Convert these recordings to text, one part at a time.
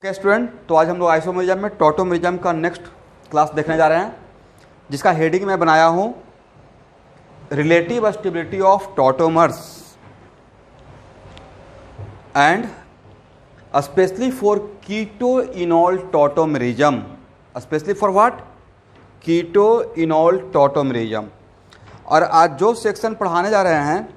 Okay student, तो आज हम लोग आइसोमेरिज्म में टॉटोमेरिज्म का नेक्स्ट क्लास देखने जा रहे हैं, जिसका हेडिंग मैं बनाया हूँ relative stability of tautomers and specially for keto enol tautomerism. Specially for what? Keto enol tautomerism. और आज जो सेक्शन पढ़ाने जा रहे हैं,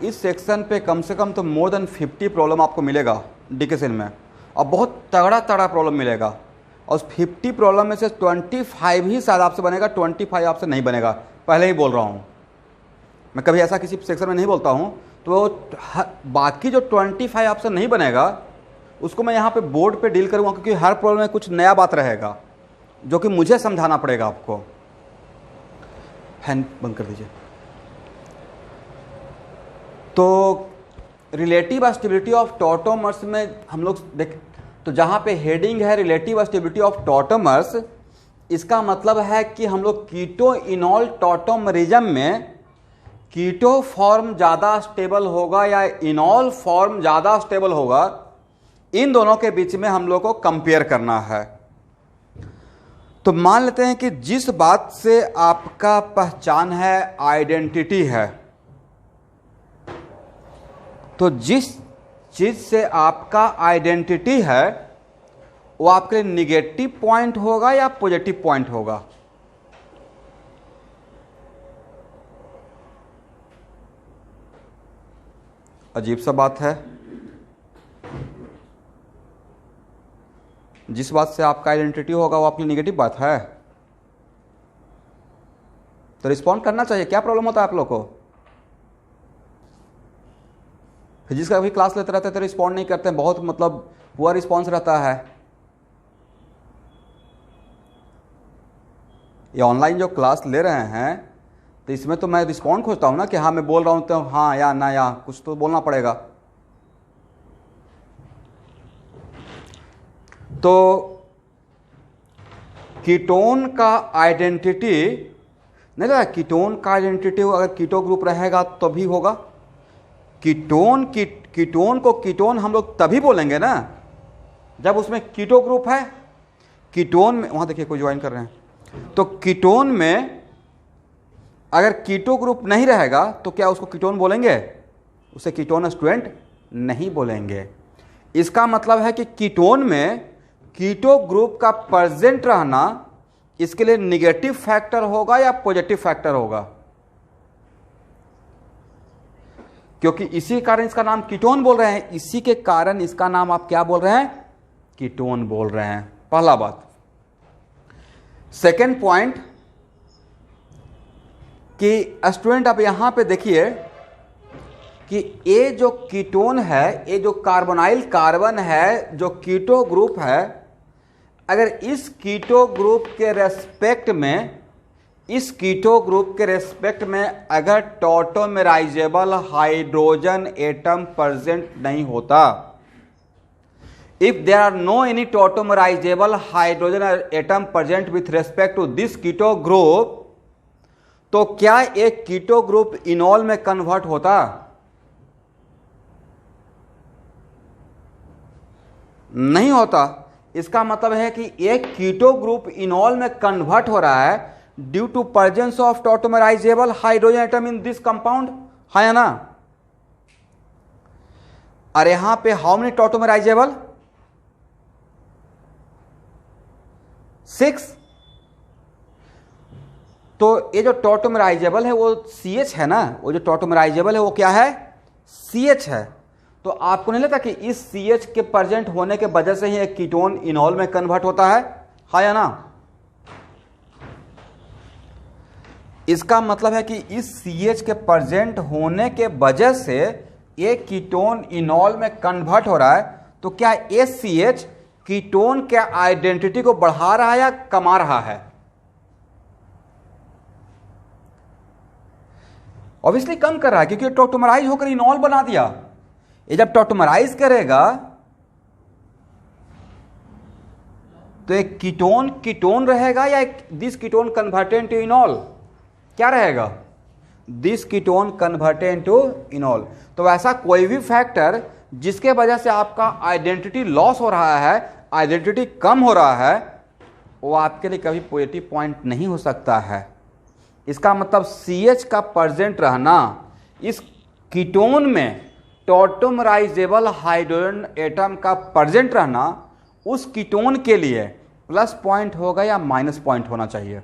इस सेक्शन पे कम से कम तो मोर देन 50 प्रॉब्लम आपको मिलेगा डिकेशन में, और बहुत तगड़ा प्रॉब्लम मिलेगा। और उस 50 प्रॉब्लम में से 25 ही शायद आपसे बनेगा, 25 आपसे नहीं बनेगा, पहले ही बोल रहा हूँ। मैं कभी ऐसा किसी सेक्शन में नहीं बोलता हूँ, तो बाकी जो 25 आपसे नहीं बनेगा उसको मैं यहाँ पे बोर्ड पे डील करूँगा, क्योंकि हर प्रॉब्लम में कुछ नया बात रहेगा जो कि मुझे समझाना पड़ेगा आपको। फैन बंद कर दीजिए। तो रिलेटिव स्टेबिलिटी ऑफ टॉटोमर्स में हम लोग देख, तो जहाँ पे हेडिंग है रिलेटिव स्टेबिलिटी ऑफ टॉटोमर्स, इसका मतलब है कि हम लोग कीटो इनॉल टॉटोमेरिज्म में कीटो फॉर्म ज़्यादा स्टेबल होगा या इनॉल फॉर्म ज़्यादा स्टेबल होगा, इन दोनों के बीच में हम लोग को कंपेयर करना है। तो मान लेते हैं कि जिस बात से आपका पहचान है, आइडेंटिटी है, तो जिस चीज से आपका आइडेंटिटी है वो आपके लिए निगेटिव पॉइंट होगा या पॉजिटिव पॉइंट होगा? अजीब सा बात है। जिस बात से आपका आइडेंटिटी होगा वो आपके लिए निगेटिव बात है, तो रिस्पॉन्ड करना चाहिए। क्या प्रॉब्लम होता है आप लोग को? फिजिक्स का भी क्लास लेते रहते हैं तो रिस्पॉन्ड नहीं करते हैं, बहुत मतलब पुअर रिस्पॉन्स रहता है। ये ऑनलाइन जो क्लास ले रहे हैं, तो इसमें तो मैं रिस्पॉन्ड खोजता हूँ ना, कि हाँ मैं बोल रहा हूँ तो हाँ या ना या कुछ तो बोलना पड़ेगा। तो कीटोन का आइडेंटिटी नहीं रहा, कीटोन का आइडेंटिटी अगर कीटो ग्रुप रहेगा तो भी होगा। कीटोन को कीटोन हम लोग तभी बोलेंगे ना जब उसमें कीटो ग्रुप है। कीटोन में, वहां देखिए कोई ज्वाइन कर रहे हैं, तो कीटोन में अगर कीटो ग्रुप नहीं रहेगा तो क्या उसको कीटोन बोलेंगे? उसे कीटोन स्टूडेंट नहीं बोलेंगे। इसका मतलब है कि कीटोन में कीटो ग्रुप का प्रेजेंट रहना इसके लिए निगेटिव फैक्टर होगा या पॉजिटिव फैक्टर होगा? क्योंकि इसी कारण इसका नाम कीटोन बोल रहे हैं, इसी के कारण इसका नाम आप क्या बोल रहे हैं? कीटोन बोल रहे हैं। पहला बात। सेकेंड पॉइंट कि स्टूडेंट आप यहां पे देखिए कि ये जो कीटोन है, ये जो कार्बोनाइल कार्बन है, जो कीटो ग्रुप है, अगर इस कीटो ग्रुप के रेस्पेक्ट में अगर टॉटोमेराइजेबल हाइड्रोजन एटम प्रेजेंट नहीं होता, if there are no any tautomerizable hydrogen atom present with respect to this keto group, तो क्या एक कीटो ग्रुप इनॉल में कन्वर्ट होता? नहीं होता। इसका मतलब है कि एक कीटो ग्रुप इनॉल में कन्वर्ट हो रहा है due to presence of tautomerizable hydrogen atom in this compound, है या ना? और यहां पे हाउ मेनी टॉटोमेराइजेबल? 6। तो ये जो टॉटोमेराइजेबल है वो CH है ना, वो जो टॉटोमेराइजेबल है वो क्या है? CH है। तो आपको नहीं लगता कि इस CH के प्रेजेंट होने के वजह से ही एक कीटोन इनॉल में कन्वर्ट होता है या ना? इसका मतलब है कि इस CH के प्रेजेंट होने के वजह से एक कीटोन इनॉल में कन्वर्ट हो रहा है, तो क्या ये CH कीटोन के आइडेंटिटी को बढ़ा रहा है या कमा रहा है? ऑब्वियसली कम कर रहा है, क्योंकि टॉटोमराइज होकर इनॉल बना दिया। ये जब टॉटोमराइज करेगा तो एक कीटोन रहेगा या this ketone converted to enol? क्या रहेगा? This ketone converted to enol. तो ऐसा कोई भी फैक्टर जिसके वजह से आपका आइडेंटिटी लॉस हो रहा है, आइडेंटिटी कम हो रहा है वो आपके लिए कभी पॉजिटिव पॉइंट नहीं हो सकता है। इसका मतलब CH का प्रेजेंट रहना इस कीटोन में टॉटोमराइजेबल हाइड्रोजन एटम का प्रेजेंट रहना उस कीटोन के लिए प्लस पॉइंट होगा या माइनस पॉइंट होना चाहिए?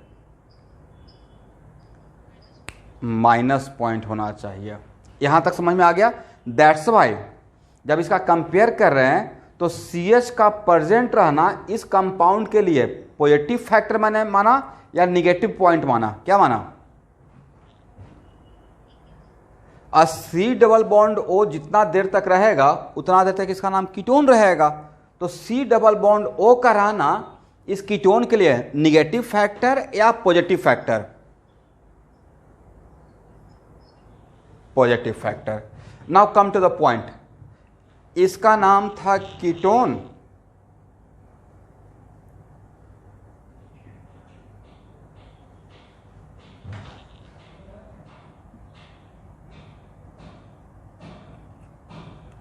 माइनस पॉइंट होना चाहिए। यहां तक समझ में आ गया? दैट्स वाई जब इसका कंपेयर कर रहे हैं तो CH का प्रेजेंट रहना इस कंपाउंड के लिए पॉजिटिव फैक्टर मैंने माना या निगेटिव पॉइंट माना? क्या माना? C डबल बॉन्ड O जितना देर तक रहेगा उतना देर तक इसका नाम कीटोन रहेगा। तो C डबल बॉन्ड O का रहना इस कीटोन के लिए निगेटिव फैक्टर या positive factor? Positive factor. Now come to the point. इसका नाम था कीटोन,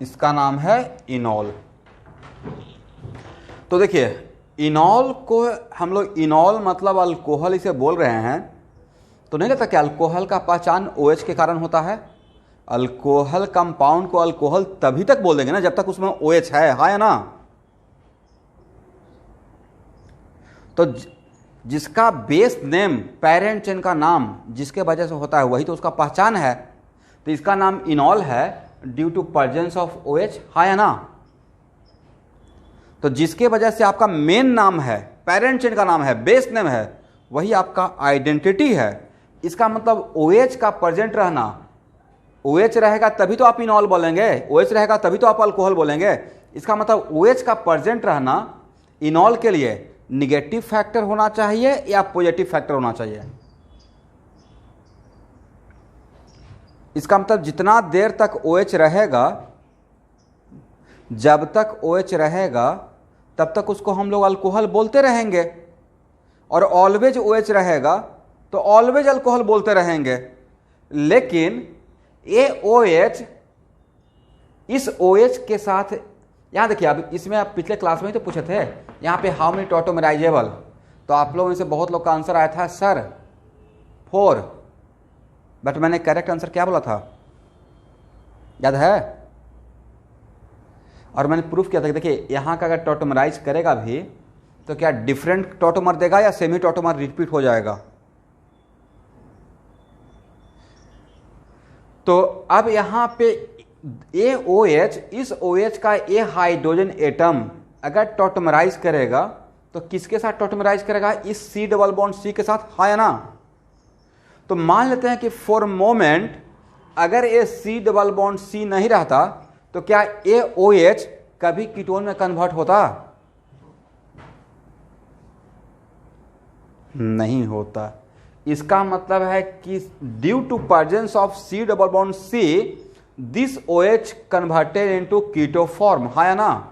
इसका नाम है इनॉल। तो देखिए इनॉल को हम लोग इनॉल मतलब अल्कोहल इसे बोल रहे हैं, तो नहीं लगता कि अल्कोहल का पहचान OH के कारण होता है? अल्कोहल कंपाउंड को अल्कोहल तभी तक बोल देंगे ना जब तक उसमें OH है, हाँ या ना? तो जिसका बेस नेम पेरेंट चेन का नाम जिसके वजह से होता है वही तो उसका पहचान है। तो इसका नाम इनॉल है due to presence of OH, हाँ या ना? तो जिसके वजह से आपका मेन नाम है, पेरेंट चेन का नाम है, बेस नेम है, वही आपका आइडेंटिटी है। इसका मतलब OH का प्रेजेंट रहना, OH रहेगा तभी तो आप इनॉल बोलेंगे, OH रहेगा तभी तो आप अल्कोहल बोलेंगे। इसका मतलब OH का प्रेजेंट रहना इनॉल के लिए निगेटिव फैक्टर होना चाहिए या पॉजिटिव फैक्टर होना चाहिए? इसका मतलब जितना देर तक OH रहेगा, जब तक OH रहेगा तब तक उसको हम लोग अल्कोहल बोलते रहेंगे, और ऑलवेज OH रहेगा तो ऑलवेज अल्कोहल बोलते रहेंगे। लेकिन ये OH इस OH के साथ, यहाँ देखिए अब इसमें आप पिछले क्लास में ही तो पूछे थे यहाँ पे हाउ मेनी टॉटोमराइजेबल, तो आप लोगों में से बहुत लोग का आंसर आया था सर 4, बट मैंने करेक्ट आंसर क्या बोला था याद है? और मैंने प्रूफ किया था कि देखिए यहाँ का अगर टॉटोमराइज करेगा भी तो क्या डिफरेंट टॉटोमर देगा या सेमी टॉटोमर रिपीट हो जाएगा? तो अब यहाँ पे ये OH, इस OH का ये हाइड्रोजन एटम अगर टॉटोमराइज करेगा तो किसके साथ टॉटोमराइज करेगा? इस C डबल बॉन्ड C के साथ, हाँ या ना? तो मान लेते हैं कि फॉर मोमेंट अगर ये C डबल बॉन्ड C नहीं रहता तो क्या ये OH कभी कीटोन में कन्वर्ट होता? नहीं होता। इसका मतलब है कि due to presence of C double bond C this OH converted into keto form, हाँ या ना?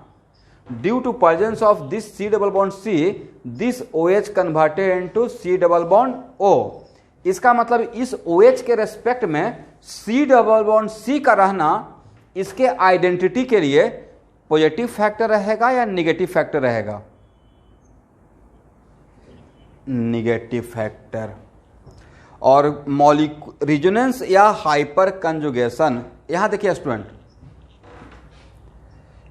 Due to presence of this C double bond C this OH converted into C double bond O। इसका मतलब इस OH के respect में C double bond C का रहना इसके आइडेंटिटी के लिए पॉजिटिव फैक्टर रहेगा या निगेटिव फैक्टर रहेगा? Negative factor. और रेजोनेंस या हाइपर कंजुगेशन, यहां देखिए स्टूडेंट,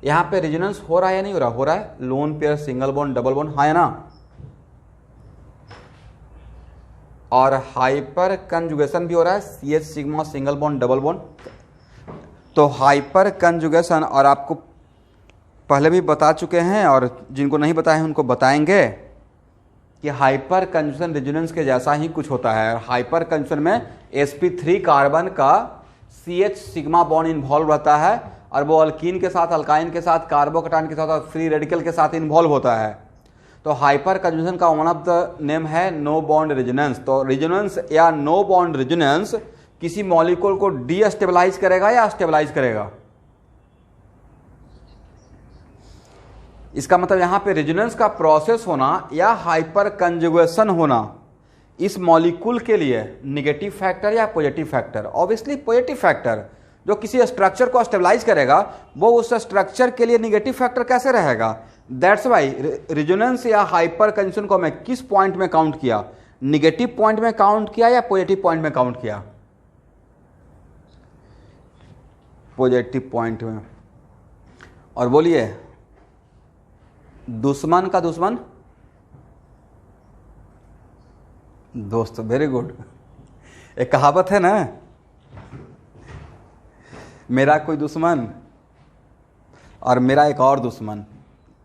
यहां पे रेजोनेंस हो रहा है या नहीं हो रहा? हो रहा है। Lone pair, single bond, double bond, हाँ या ना? और हाइपर कंजुगेशन भी हो रहा है, CH sigma single bond double bond. तो हाइपर कंजुगेशन, और आपको पहले भी बता चुके हैं और जिनको नहीं बताए हैं उनको बताएंगे कि हाइपर कंजुगेशन रेजोनेंस के जैसा ही कुछ होता है। हाइपर कंजुगेशन में sp3 कार्बन का CH सिग्मा बॉन्ड इन्वॉल्व रहता है और वो अल्कीन के साथ, अल्काइन के साथ, कार्बोकटाइन के साथ और फ्री रेडिकल के साथ इन्वॉल्व होता है। तो हाइपर कंजुगेशन का वन ऑफ द नेम है नो बॉन्ड रेजोनेंस। तो रेजोनेंस या नो बॉन्ड रेजोनेंस किसी मॉलिक्यूल को डीस्टेबलाइज करेगा या स्टेबलाइज करेगा? इसका मतलब यहां पे रेजोनेंस का प्रोसेस होना या हाइपर कंजुगेशन होना इस मॉलिक्यूल के लिए नेगेटिव फैक्टर या positive factor? Obviously positive factor, जो किसी स्ट्रक्चर को स्टेबलाइज करेगा वो उस स्ट्रक्चर के लिए निगेटिव फैक्टर कैसे रहेगा। दैट्स वाई रेजोनेंस या हाइपर कंजन को मैं किस पॉइंट में काउंट किया, निगेटिव पॉइंट में काउंट किया या पॉजिटिव पॉइंट में काउंट किया, पॉजिटिव पॉइंट में। और बोलिए दुश्मन का दुश्मन दोस्त, वेरी गुड। एक कहावत है ना, मेरा कोई दुश्मन और मेरा एक और दुश्मन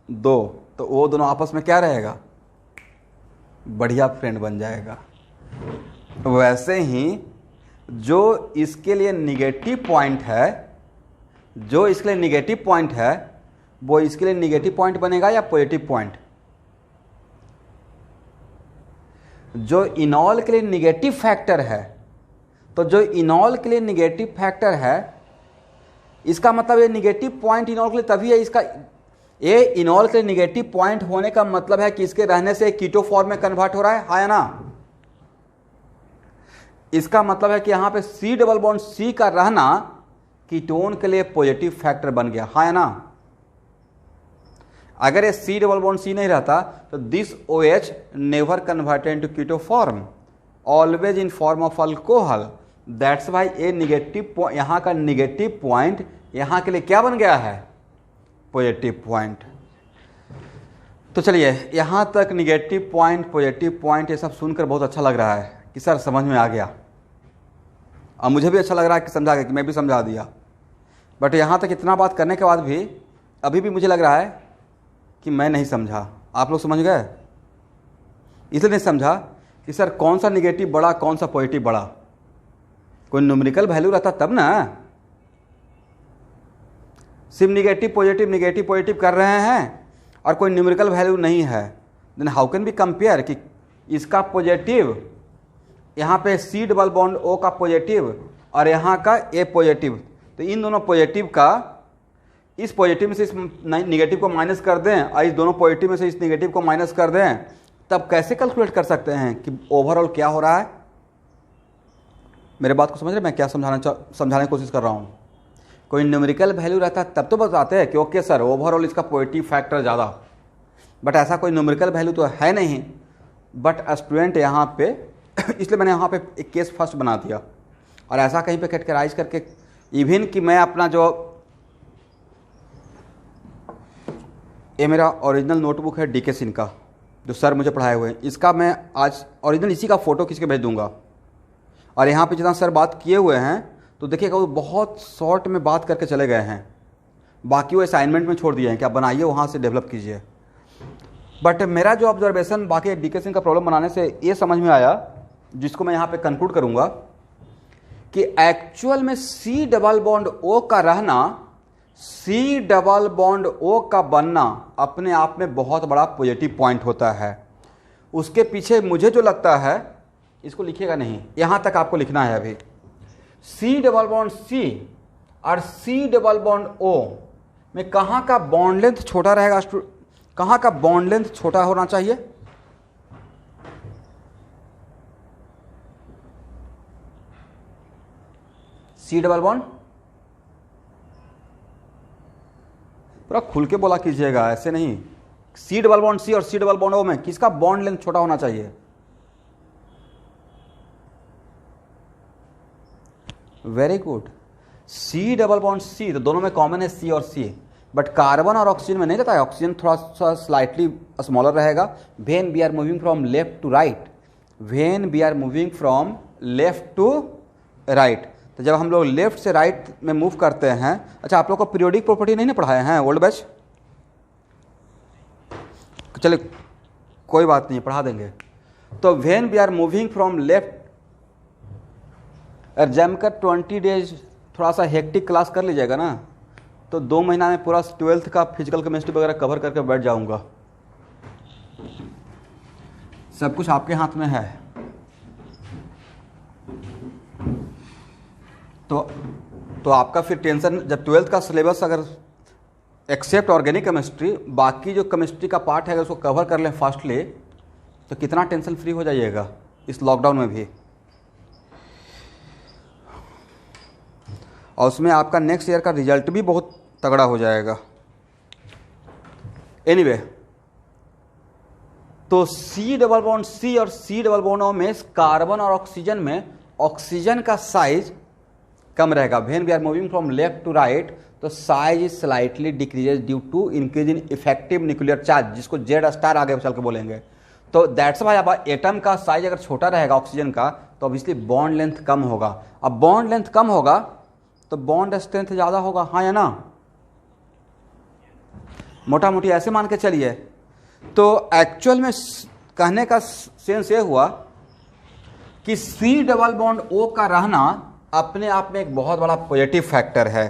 दो, तो वो दोनों आपस में क्या रहेगा, बढ़िया फ्रेंड बन जाएगा। वैसे ही जो इसके लिए निगेटिव पॉइंट है, जो इसके लिए निगेटिव पॉइंट है वो इसके लिए निगेटिव पॉइंट बनेगा या पॉजिटिव पॉइंट। जो इनॉल के लिए निगेटिव फैक्टर है, तो जो इनॉल के लिए निगेटिव फैक्टर है इसका मतलब ये निगेटिव पॉइंट इनॉल के लिए तभी है, इसका ये इनॉल के लिए निगेटिव पॉइंट होने का मतलब है कि इसके रहने से कीटो फॉर्म में कन्वर्ट हो रहा है, हाँ या ना। इसका मतलब है कि यहां पे सी डबल बॉन्ड सी का रहना कीटोन के लिए पॉजिटिव फैक्टर बन गया, हाँ या ना। अगर ये सी डबल बॉन्ड सी नहीं रहता तो this OH never converted into keto form, always in form of alcohol. That's why a negative, यहाँ का निगेटिव पॉइंट यहाँ के लिए क्या बन गया है, पॉजिटिव पॉइंट। तो चलिए यहाँ तक निगेटिव पॉइंट, पॉजिटिव पॉइंट ये सब सुनकर बहुत अच्छा लग रहा है कि सर समझ में आ गया, और मुझे भी अच्छा लग रहा है कि समझा गया, कि मैं भी समझा दिया। बट यहाँ तक इतना बात करने के बाद भी अभी भी मुझे लग रहा है कि मैं नहीं समझा। आप लोग समझ गए? इसलिए नहीं समझा कि सर कौन सा निगेटिव बड़ा, कौन सा पॉजिटिव बड़ा। कोई न्यूमेरिकल वैल्यू रहता तब ना, सिर्फ निगेटिव पॉजिटिव कर रहे हैं और कोई न्यूमेरिकल वैल्यू नहीं है, then how can be compare कि इसका पॉजिटिव, यहाँ पे सी डबल बॉन्ड O का पॉजिटिव और यहाँ का A पॉजिटिव, तो इन दोनों पॉजिटिव का इस पॉजिटिव में से इस निगेटिव को माइनस कर दें और इस दोनों पॉजिटिव में से इस निगेटिव को माइनस कर दें, तब कैसे कैलकुलेट कर सकते हैं कि ओवरऑल क्या हो रहा है। मेरे बात को समझ रहे, मैं क्या समझाने की कोशिश कर रहा हूँ। कोई न्यूमेरिकल वैल्यू रहता है तब तो बताते हैं कि ओके सर ओवरऑल इसका पॉजिटिव फैक्टर ज़्यादा, बट ऐसा कोई न्यूमेरिकल वैल्यू तो है नहीं। बट स्टूडेंट यहाँ पे इसलिए मैंने यहाँ पे एक केस फर्स्ट बना दिया और ऐसा कहीं पे कैटेगराइज करके, इवन कि मैं अपना जो ये मेरा ओरिजिनल नोटबुक है DK सिंह का, जो सर मुझे पढ़ाए हुए हैं, इसका मैं आज ओरिजिनल इसी का फ़ोटो खींच के भेज दूंगा। और यहाँ पे जितना सर बात किए हुए हैं तो देखिएगा वो बहुत शॉर्ट में बात करके चले गए हैं, बाकी वो असाइनमेंट में छोड़ दिए हैं कि आप बनाइए वहाँ से डेवलप कीजिए। बट मेरा जो ऑब्जर्वेशन बाकी DK सिंह का प्रॉब्लम बनाने से ये समझ में आया, जिसको मैं यहाँ पे कंक्लूड करूँगा, कि एक्चुअल में सी डबल बॉन्ड O का रहना, सी डबल बॉन्ड O का बनना अपने आप में बहुत बड़ा पॉजिटिव पॉइंट होता है। उसके पीछे मुझे जो लगता है, इसको लिखिएगा नहीं, यहाँ तक आपको लिखना है अभी, सी डबल बॉन्ड C और सी डबल बॉन्ड O में कहाँ का बॉन्ड लेंथ छोटा रहेगा, कहाँ का बॉन्ड लेंथ छोटा होना चाहिए, सी डबल बॉन्ड, पूरा खुल के बोला कीजिएगा, ऐसे नहीं। सी डबल बॉन्ड C और सी डबल बॉन्ड O में किसका बॉन्ड लेंथ छोटा होना चाहिए, very good, C double bond C, तो दोनों में कॉमन है C और C, बट कार्बन और ऑक्सीजन में नहीं रहता है। ऑक्सीजन थोड़ा सा स्लाइटली स्मॉलर रहेगा। When we are moving from left to right, when we are moving from left to right, तो जब हम लोग लेफ्ट से राइट में मूव करते हैं, अच्छा आप लोग को पीरियोडिक प्रॉपर्टी नहीं ना पढ़ाए हैं ओल्ड बैच, चलिए कोई बात नहीं पढ़ा देंगे। तो when we are moving from left, जमकर 20 डेज थोड़ा सा हेक्टिक क्लास कर लीजिएगा ना, तो 2 महीना में पूरा 12th का फिजिकल केमिस्ट्री वगैरह कवर करके बैठ जाऊंगा। सब कुछ आपके हाथ में है। तो आपका फिर टेंशन, जब 12th का सिलेबस अगर एक्सेप्ट ऑर्गेनिक केमिस्ट्री, बाकी जो केमिस्ट्री का पार्ट है अगर उसको कवर कर लें फास्टली, तो कितना टेंशन फ्री हो जाइएगा इस लॉकडाउन में भी। और उसमें आपका नेक्स्ट ईयर का रिजल्ट भी बहुत तगड़ा हो जाएगा। एनीवे तो सी डबल बॉन्ड सी और सी डबल बॉन्ड में कार्बन और ऑक्सीजन में ऑक्सीजन का साइज कम रहेगा। When we are moving from left to right तो size is slightly decreases due to increase in effective nuclear charge, जिसको जेड स्टार आगे चल के बोलेंगे। तो दैट्स वाई अब एटम का साइज अगर छोटा रहेगा ऑक्सीजन का तो ऑब्वियसली बॉन्ड लेंथ कम होगा। अब बॉन्ड लेंथ कम होगा तो बॉन्ड स्ट्रेंथ ज़्यादा होगा, हाँ या ना? मोटा मोटी ऐसे मान के चलिए। तो एक्चुअल में कहने का सेंस ये हुआ कि सी डबल बॉन्ड ओ का रहना अपने आप में एक बहुत बड़ा पॉजिटिव फैक्टर है।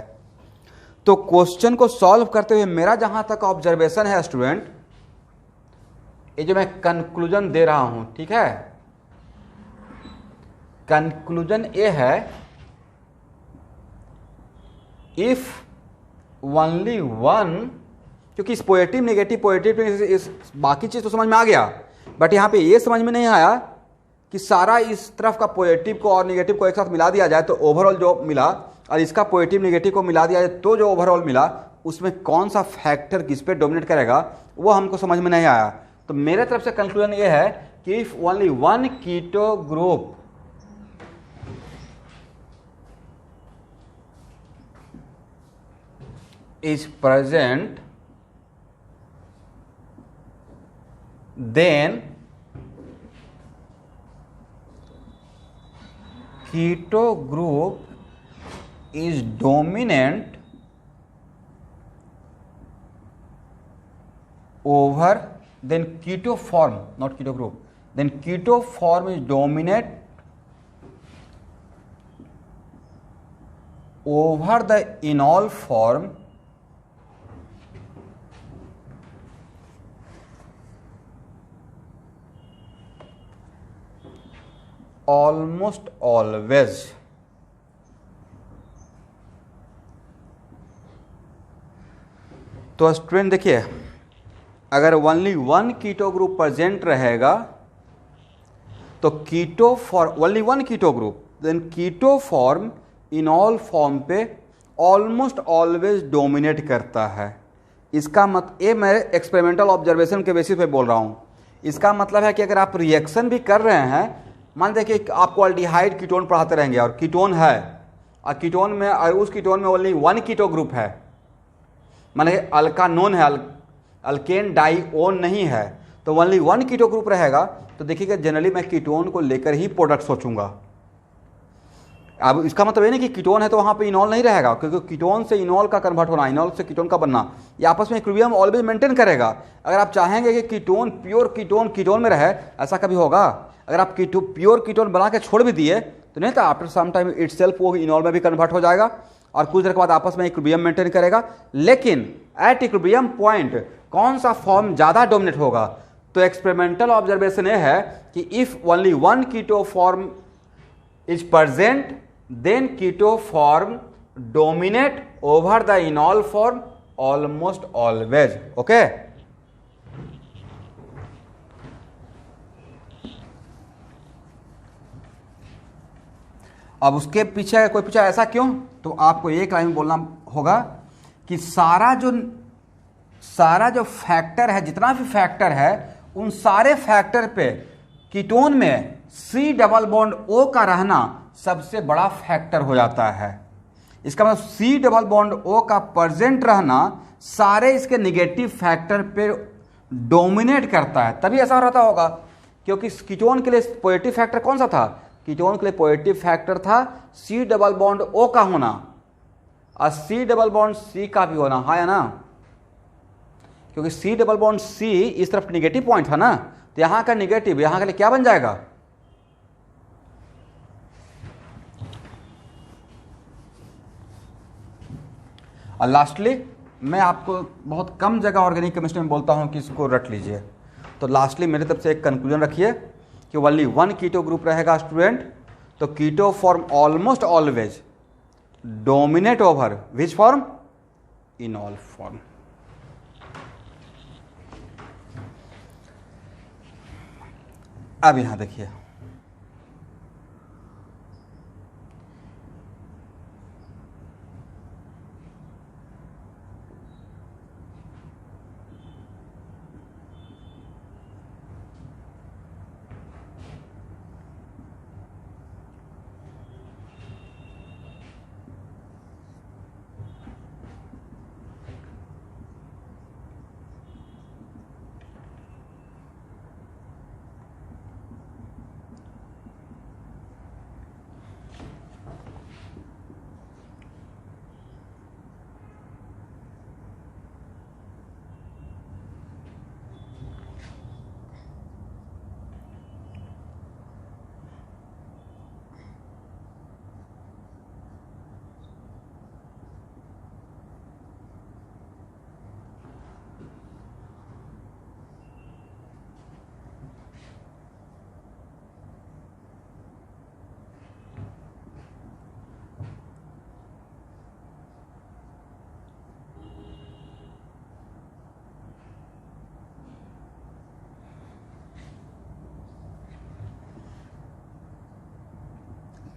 तो क्वेश्चन को सॉल्व करते हुए मेरा जहां तक ऑब्जर्वेशन है स्टूडेंट, ये जो मैं कंक्लूजन दे रहा हूं, ठीक है, कंक्लूजन ये है, इफ ओनली वन, क्योंकि इस पॉजिटिव नेगेटिव इस बाकी चीज तो समझ में आ गया, बट यहां पे ये समझ में नहीं आया कि सारा इस तरफ का पॉजिटिव को और नेगेटिव को एक साथ मिला दिया जाए तो ओवरऑल जो मिला, और इसका पॉजिटिव नेगेटिव को मिला दिया जाए तो जो ओवरऑल मिला, उसमें कौन सा फैक्टर किस पे डोमिनेट करेगा वो हमको समझ में नहीं आया। तो मेरे तरफ से कंक्लूजन ये है कि if only one keto group is present, then keto group is dominant over, then keto form, not keto group, then keto form is dominant over the enol form almost always। तो student देखिए, अगर only one keto group present रहेगा तो keto form, only one keto group, then keto form enol form पे almost always dominate करता है। इसका ये मैं एक्सपेरिमेंटल ऑब्जर्वेशन के बेसिस पे बोल रहा हूँ। इसका मतलब है कि अगर आप रिएक्शन भी कर रहे हैं, मान देखिए आपको अल्डिहाइड कीटोन पढ़ाते रहेंगे और कीटोन है, और कीटोन में, और उस कीटोन में ओनली वन कीटो ग्रुप है, माने अल्कानोन है, अल्केन डाइओन नहीं है, तो ओनली वन कीटो ग्रुप रहेगा। तो देखिएगा जनरली मैं कीटोन को लेकर ही प्रोडक्ट सोचूंगा। अब इसका मतलब ये नहीं कि कीटोन है तो वहाँ पे इनॉल नहीं रहेगा, क्योंकि कीटोन से इनॉल का कन्वर्ट होना, इनॉल से कीटोन का बनना, ये आपस में इक्विलिब्रियम ऑलवेज मेंटेन करेगा। अगर आप चाहेंगे कि कीटोन प्योर कीटोन में रहे, ऐसा कभी होगा? अगर आप प्योर कीटोन बना के छोड़ भी दिए तो नहीं, तो आफ्टर सम टाइम इटसेल्फ वो इनॉल में भी कन्वर्ट हो जाएगा और कुछ देर के बाद आपस में इक्विलिब्रियम मेंटेन करेगा। लेकिन एट इक्विलिब्रियम पॉइंट कौन सा फॉर्म ज़्यादा डोमिनेट होगा? तो एक्सपेरिमेंटल ऑब्जर्वेशन ये है कि if only one keto form is present, then keto form dominate over the enol form almost always। okay, अब उसके पीछे कोई पूछा ऐसा क्यों, तो आपको एक लाइन में बोलना होगा कि सारा जो फैक्टर है, जितना भी फैक्टर है, उन सारे फैक्टर पे कीटोन में सी डबल बॉन्ड ओ का रहना सबसे बड़ा फैक्टर हो जाता है। इसका मतलब सी डबल बॉन्ड ओ का प्रेजेंट रहना सारे इसके निगेटिव फैक्टर पे डोमिनेट करता है, तभी ऐसा रहता होगा। क्योंकि कीटोन के लिए पॉजिटिव फैक्टर कौन सा था? कीटोन के लिए पॉजिटिव फैक्टर था सी डबल बॉन्ड ओ का होना और सी डबल बॉन्ड सी का भी होना, हाँ या ना? क्योंकि सी डबल बॉन्ड सी इस तरफ निगेटिव पॉइंट था ना, तो यहां का निगेटिव यहां के लिए क्या बन जाएगा? और लास्टली मैं आपको बहुत कम जगह ऑर्गेनिक केमिस्ट्री में बोलता हूं कि इसको रट लीजिए। तो लास्टली मेरी तरफ से एक कंक्लूजन रखिए कि ओनली वन कीटो ग्रुप रहेगा स्टूडेंट, तो keto form almost always dominate over which form? Enol form. अब यहां देखिए,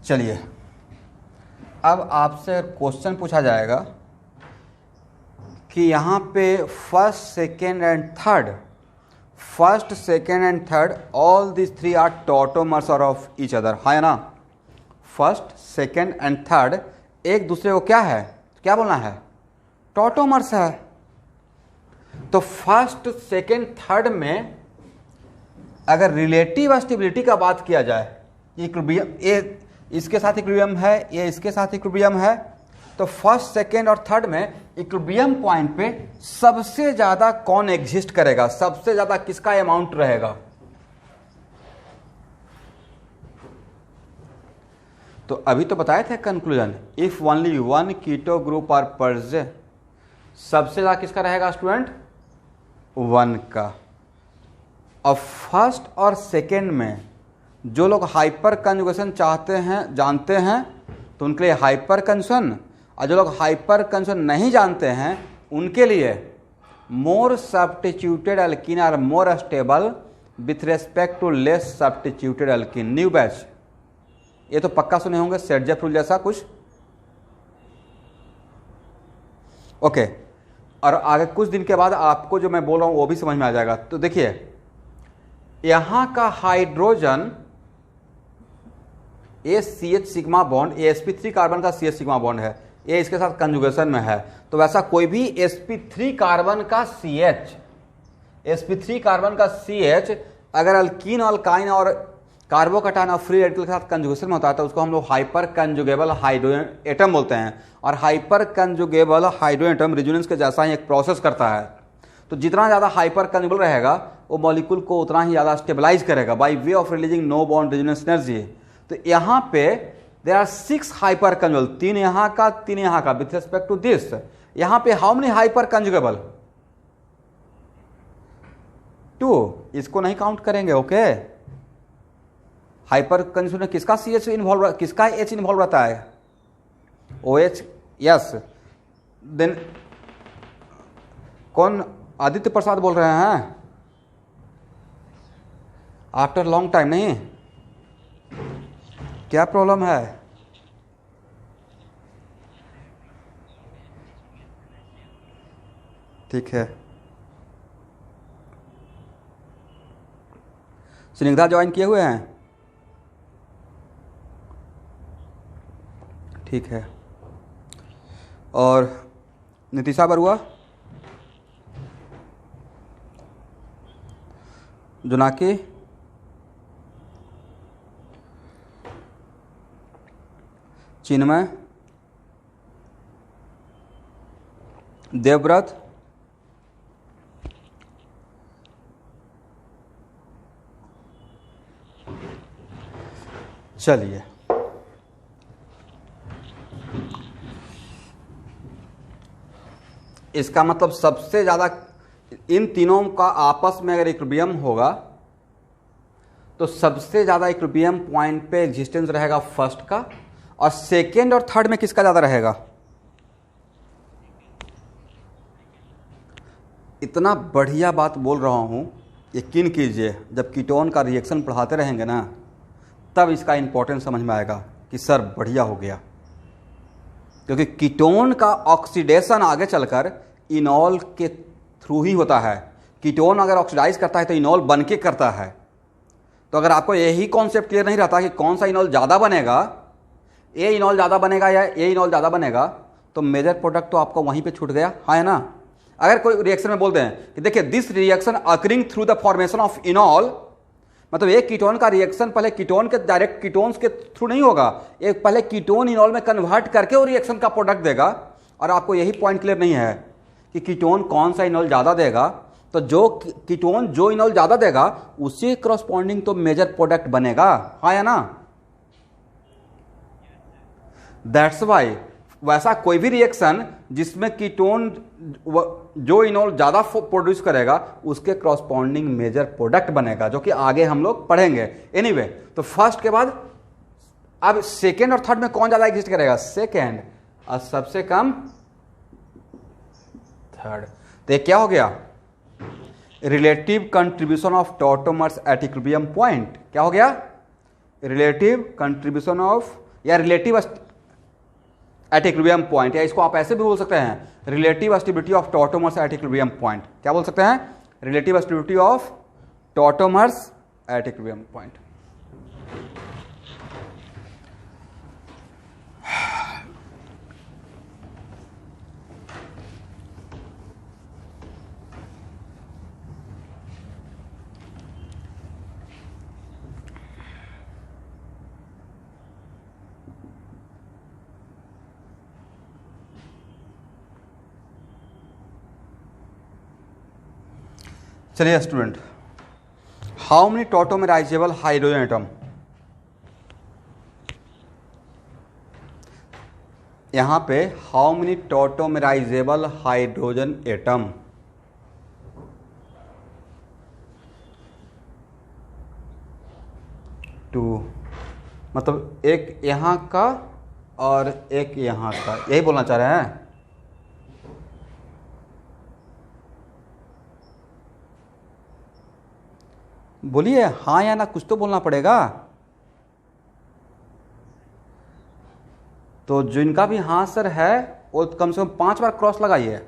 चलिए, अब आपसे क्वेश्चन पूछा जाएगा कि यहाँ पे first second and third all this three are tautomers और ऑफ ईच अदर, है ना। फर्स्ट सेकेंड एंड थर्ड एक दूसरे को क्या है, क्या बोलना है, टॉटोमर्स है। तो फर्स्ट सेकेंड थर्ड में अगर रिलेटिव स्टेबिलिटी का बात किया जाए, इक्विलिब्रियम, ये इसके साथ इक्विलिब्रियम है, ये इसके साथ इक्विलिब्रियम है, तो फर्स्ट सेकेंड और थर्ड में इक्विलिब्रियम पॉइंट पे सबसे ज्यादा कौन एग्जिस्ट करेगा, सबसे ज्यादा किसका अमाउंट रहेगा। तो अभी तो बताए थे conclusion, if only one keto group are present, सबसे ज्यादा किसका रहेगा स्टूडेंट, वन का। अब फर्स्ट और सेकेंड में जो लोग हाइपर कंजुगेशन चाहते हैं, जानते हैं, तो उनके लिए हाइपर कंजुगेशन, और जो लोग हाइपर कंजुगेशन नहीं जानते हैं उनके लिए more substituted alkene are more stable with respect to less substituted alkene. New batch, ये तो पक्का सुने होंगे, सेटजेफ रूल जैसा कुछ। ओके, और आगे कुछ दिन के बाद आपको जो मैं बोल रहा हूं वो भी समझ में आ जाएगा। तो देखिए, यहां का हाइड्रोजन ये CH सिग्मा बॉन्ड, ये sp3 कार्बन का CH सिग्मा बॉन्ड है, ये इसके साथ कंजुगेशन में है। तो वैसा कोई भी sp3 कार्बन का CH अगर अल्कीन, अल्काइन और कार्बोकैटायन और फ्री रेडिकल के साथ कंजुगेशन में होता है तो उसको हम लोग हाइपर कंजुगेबल हाइड्रोजन एटम बोलते हैं। और हाइपर कंजुगेबल हाइड्रोजन एटम रेजोनेंस के जैसा ही एक प्रोसेस करता है। तो जितना ज़्यादा हाइपर कंजुगेबल रहेगा वो मॉलिक्यूल को उतना ही ज़्यादा स्टेबलाइज करेगा by way of releasing no bond resonance energy. तो यहाँ पे देयर आर 6 हाइपर कंजुगेबल, 3 यहाँ का 3 यहाँ का, विथ रिस्पेक्ट टू दिस यहाँ पे हाउ मेनी हाइपर कंजुगेबल, 2, इसको नहीं काउंट करेंगे। ओके, हाइपर कंजुगेशन किसका CH इन्वॉल्व, किसका H इन्वॉल्व रहता है, OH, यस। देन कौन, आदित्य प्रसाद बोल रहे हैं, आफ्टर लॉन्ग टाइम, नहीं क्या प्रॉब्लम है, ठीक है। स्निग्धा ज्वाइन किए हुए हैं, ठीक है। और नितिशा बरुआ, जुनाकी, चिन्मय, देवव्रत, चलिए इसका मतलब सबसे ज़्यादा इन तीनों का आपस में अगर इक्विलिब्रियम होगा तो सबसे ज़्यादा इक्विलिब्रियम पॉइंट पे एग्जिस्टेंस रहेगा फर्स्ट का, और सेकेंड और थर्ड में किसका ज़्यादा रहेगा। इतना बढ़िया बात बोल रहा हूँ, यकीन कीजिए जब कीटोन का रिएक्शन पढ़ाते रहेंगे ना तब इसका इंपॉर्टेंस समझ में आएगा कि सर बढ़िया हो गया। क्योंकि कीटोन का ऑक्सीडेशन आगे चलकर इनॉल के थ्रू ही होता है। कीटोन अगर ऑक्सीडाइज करता है तो इनॉल बन के करता है। तो अगर आपको यही कॉन्सेप्ट क्लियर नहीं रहता कि कौन सा इनॉल ज़्यादा बनेगा, ए इनॉल ज़्यादा बनेगा या ए इनॉल ज़्यादा बनेगा, तो मेजर प्रोडक्ट तो आपको वहीं पे छूट गया, है ना। अगर कोई रिएक्शन में बोलते हैं कि देखिए this reaction occurring through the formation of इनॉल, मतलब एक कीटोन का रिएक्शन पहले कीटोन के डायरेक्ट कीटोन्स के थ्रू नहीं होगा, एक पहले कीटोन इनॉल में कन्वर्ट करके वो रिएक्शन का प्रोडक्ट देगा। और आपको यही पॉइंट क्लियर नहीं है कि कीटोन कौन सा इनॉल ज़्यादा देगा, तो जो कीटोन जो इनॉल ज़्यादा देगा उसी करस्पॉन्डिंग तो मेजर प्रोडक्ट बनेगा, हाँ या ना। दैट्स वाई वैसा कोई भी रिएक्शन जिसमें कीटोन जो इनॉल ज़्यादा प्रोड्यूस करेगा उसके करस्पॉन्डिंग मेजर प्रोडक्ट बनेगा, जो कि आगे हम लोग पढ़ेंगे। एनीवे, तो फर्स्ट के बाद अब सेकेंड और थर्ड में कौन ज़्यादा एग्जिस्ट करेगा, सेकेंड, और सबसे कम थर्ड। तो ये क्या हो गया, relative contribution of tautomers at equilibrium point. क्या हो गया, रिलेटिव कंट्रीब्यूशन ऑफ या रिलेटिव एट इक्विलिब्रियम पॉइंट, या इसको आप ऐसे भी बोल सकते हैं relative stability of tautomers at equilibrium point. क्या बोल सकते हैं? Relative stability of tautomers at equilibrium point. चलिए student, how many tautomerizable hydrogen atom, यहां पे how many tautomerizable hydrogen atom, two, मतलब एक यहां का और एक यहां का, यही बोलना चाह रहे हैं? बोलिए हाँ या ना, कुछ तो बोलना पड़ेगा। तो जिनका भी हाँ सर है वो कम से कम 5 बार क्रॉस लगाइए।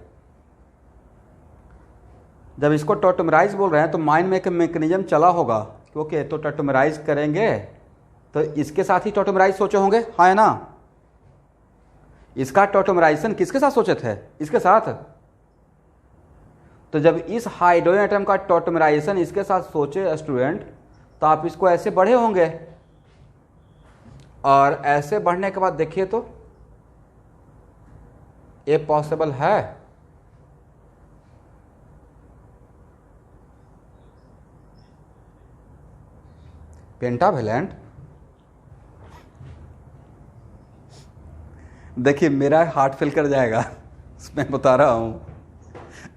जब इसको टॉटोमराइज बोल रहे हैं तो माइंड में एक मैकेनिज्म चला होगा, क्योंकि तो टॉटोमराइज करेंगे तो इसके साथ ही टॉटोमराइज सोचे होंगे, हाँ या ना? इसका टॉटोमराइजेशन किसके साथ सोचे थे? इसके साथ। तो जब इस हाइड्रोजन एटम का टॉटोमराइजेशन इसके साथ सोचे स्टूडेंट, तो आप इसको ऐसे बढ़े होंगे, और ऐसे बढ़ने के बाद देखिए तो ये पॉसिबल है? पेंटावेलेंट। देखिए मेरा हार्ट फेल कर जाएगा, मैं बता रहा हूं।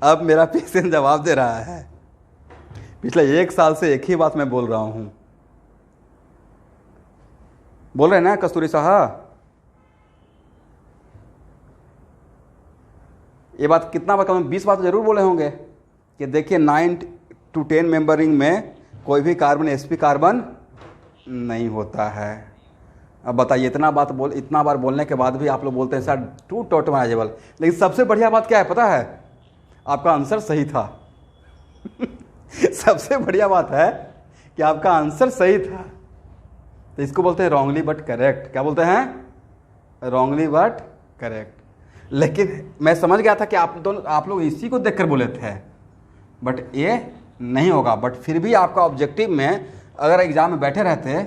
अब मेरा पेशेंट जवाब दे रहा है, पिछले 1 साल से एक ही बात मैं बोल रहा हूं। बोल रहे हैं ना कस्तूरी साहब? ये बात कितना बार, 20 बार तो जरूर बोले होंगे कि देखिए 9 to 10 मेंबरिंग में कोई भी कार्बन sp कार्बन नहीं होता है। अब बताइए, इतना बार बोलने के बाद भी आप लोग बोलते हैं सर टू टॉटोमराइजेबल। लेकिन सबसे बढ़िया बात क्या है पता है? आपका आंसर सही था। सबसे बढ़िया बात है कि आपका आंसर सही था। तो इसको बोलते हैं रॉन्गली बट करेक्ट। क्या बोलते हैं? Wrongly but correct. लेकिन मैं समझ गया था कि आप लोग इसी को देखकर बोले थे, बट ये नहीं होगा। बट फिर भी आपका ऑब्जेक्टिव में अगर एग्जाम में बैठे रहते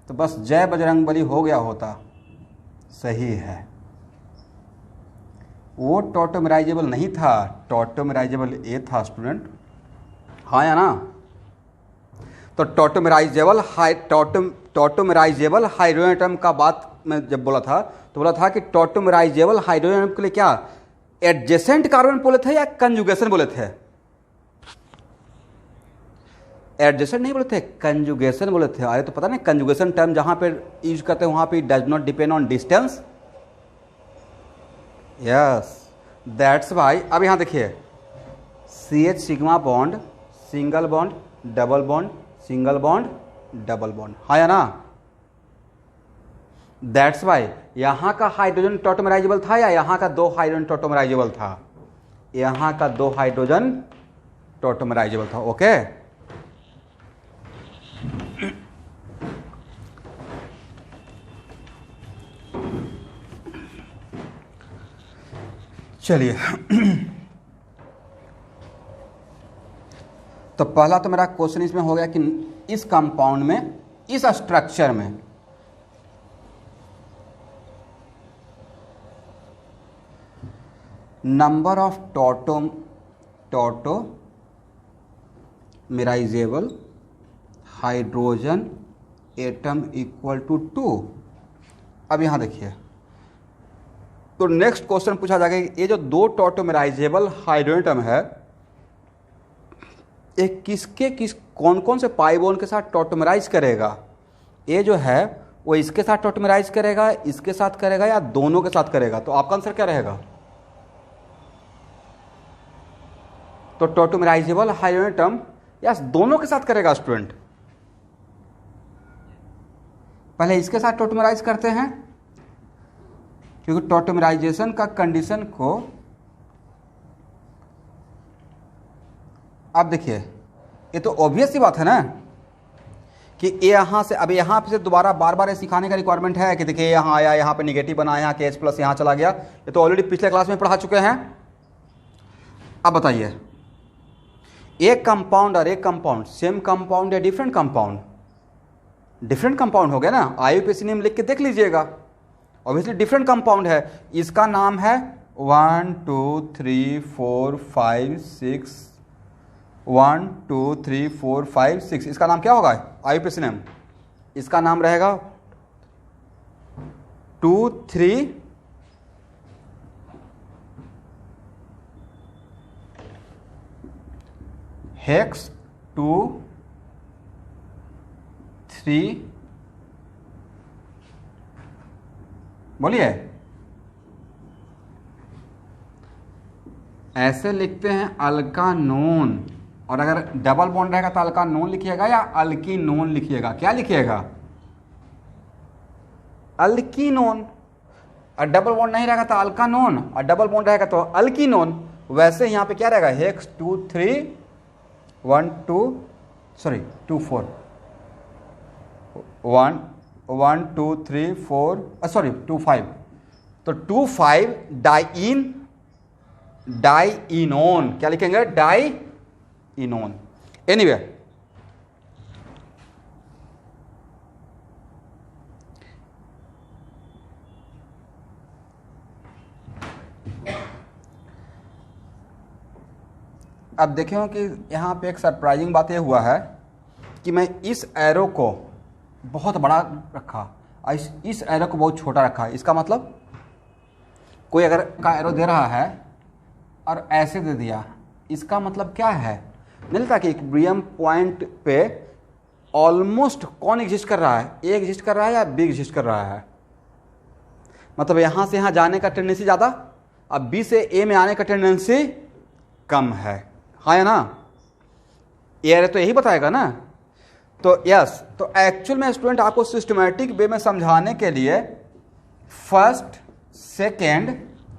तो बस जय बजरंगबली हो गया होता। सही है, वो टॉटोमराइजेबल नहीं था, टॉटोमराइजेबल ए था स्टूडेंट, हाँ या ना? तो टॉटोमराइजेबल हाइड्रोजन एटम का बात मैं जब बोला था तो बोला था कि टॉटोमराइजेबल हाइड्रोजन एटम के लिए क्या एडजेसेंट कार्बन बोले थे या कंजुगेशन बोले थे? एडजेसेंट नहीं बोले थे, कंजुगेशन बोले थे। अरे तो पता नहीं कंजुगेशन टर्म जहां पे यूज करते हैं वहां पे does not depend on distance. Yes, that's why. अब यहां देखिए CH sigma bond, single bond, double bond, single bond, double bond, हाँ या ना? दैट्स वाई यहां का हाइड्रोजन टॉटोमराइजेबल था या यहां का 2 हाइड्रोजन टॉटोमराइजेबल था? यहां का 2 हाइड्रोजन टॉटोमराइजेबल था। ओके, चलिए। तो पहला तो मेरा क्वेश्चन इसमें हो गया कि इस कंपाउंड में, इस स्ट्रक्चर में number of tautomerizable hydrogen atom equal to 2। अब यहां देखिए, तो नेक्स्ट क्वेश्चन पूछा जाएगा कि ये जो 2 टॉटोमराइजेबल हाइड्रोजन एटम है, ये कौन कौन से पाई बॉन्ड के साथ टॉटोमराइज करेगा? ये जो है वो इसके साथ टॉटोमराइज करेगा, इसके साथ करेगा, या दोनों के साथ करेगा? तो आपका आंसर क्या रहेगा? तो टॉटोमराइजेबल हाइड्रोजन एटम यस दोनों के साथ करेगा स्टूडेंट। पहले इसके साथ टॉटोमराइज करते हैं, क्योंकि टॉटोमराइजेशन का कंडीशन को अब देखिए, ये तो ऑब्वियस सी बात है ना कि ये यहाँ से, अब यहाँ से दोबारा बार बार ये सिखाने का रिक्वायरमेंट है कि देखिए यहाँ आया, यहाँ पे निगेटिव बना, यहाँ के H+ यहाँ चला गया, ये तो ऑलरेडी पिछले क्लास में पढ़ा चुके हैं। अब बताइए, एक कंपाउंड और एक कंपाउंड सेम कंपाउंड या डिफरेंट कंपाउंड? डिफरेंट कंपाउंड हो गया ना, IUPAC नेम लिख के देख लीजिएगा, ऑब्वियसली डिफरेंट कंपाउंड है। इसका नाम है 1 2 3 4 5 6, 1 2 3 4 5 6, इसका नाम क्या होगा IUPAC नेम? इसका नाम रहेगा 2 3 हेक्स 2 3, बोलिए, ऐसे लिखते हैं अल्कानोन। और अगर डबल बॉन्ड रहेगा तो अल्कानोन लिखिएगा या अल्कीनोन लिखिएगा? क्या लिखिएगा? अल्कीनोन। और डबल बॉन्ड नहीं रहेगा तो अल्कानोन, और डबल बॉन्ड रहेगा तो अल्कीनोन। वैसे यहाँ पे क्या रहेगा? हेक्स 2 3 1 2 2 4 1 2 3 4 2 5, तो 2 5 डाइइनोन। क्या लिखेंगे? डाइइनोन। एनीवे, अब देखें कि यहाँ पे एक सरप्राइजिंग बात यह हुआ है कि मैं इस एरो को बहुत बड़ा रखा और इस एरो को बहुत छोटा रखा। इसका मतलब कोई अगर का एरो दे रहा है और ऐसे दे दिया, इसका मतलब क्या है? नहीं लगता कि इक्विलिब्रियम पॉइंट पे ऑलमोस्ट कौन एग्जिस्ट कर रहा है? ए एग्जिस्ट कर रहा है या बी एग्जिस्ट कर रहा है? मतलब यहाँ से यहाँ जाने का टेंडेंसी ज़्यादा, अब बी से ए में आने का टेंडेंसी कम है, हाँ या ना? ये तो यही बताएगा ना। तो यस, तो एक्चुअल में स्टूडेंट आपको सिस्टमैटिक वे में समझाने के लिए फर्स्ट सेकेंड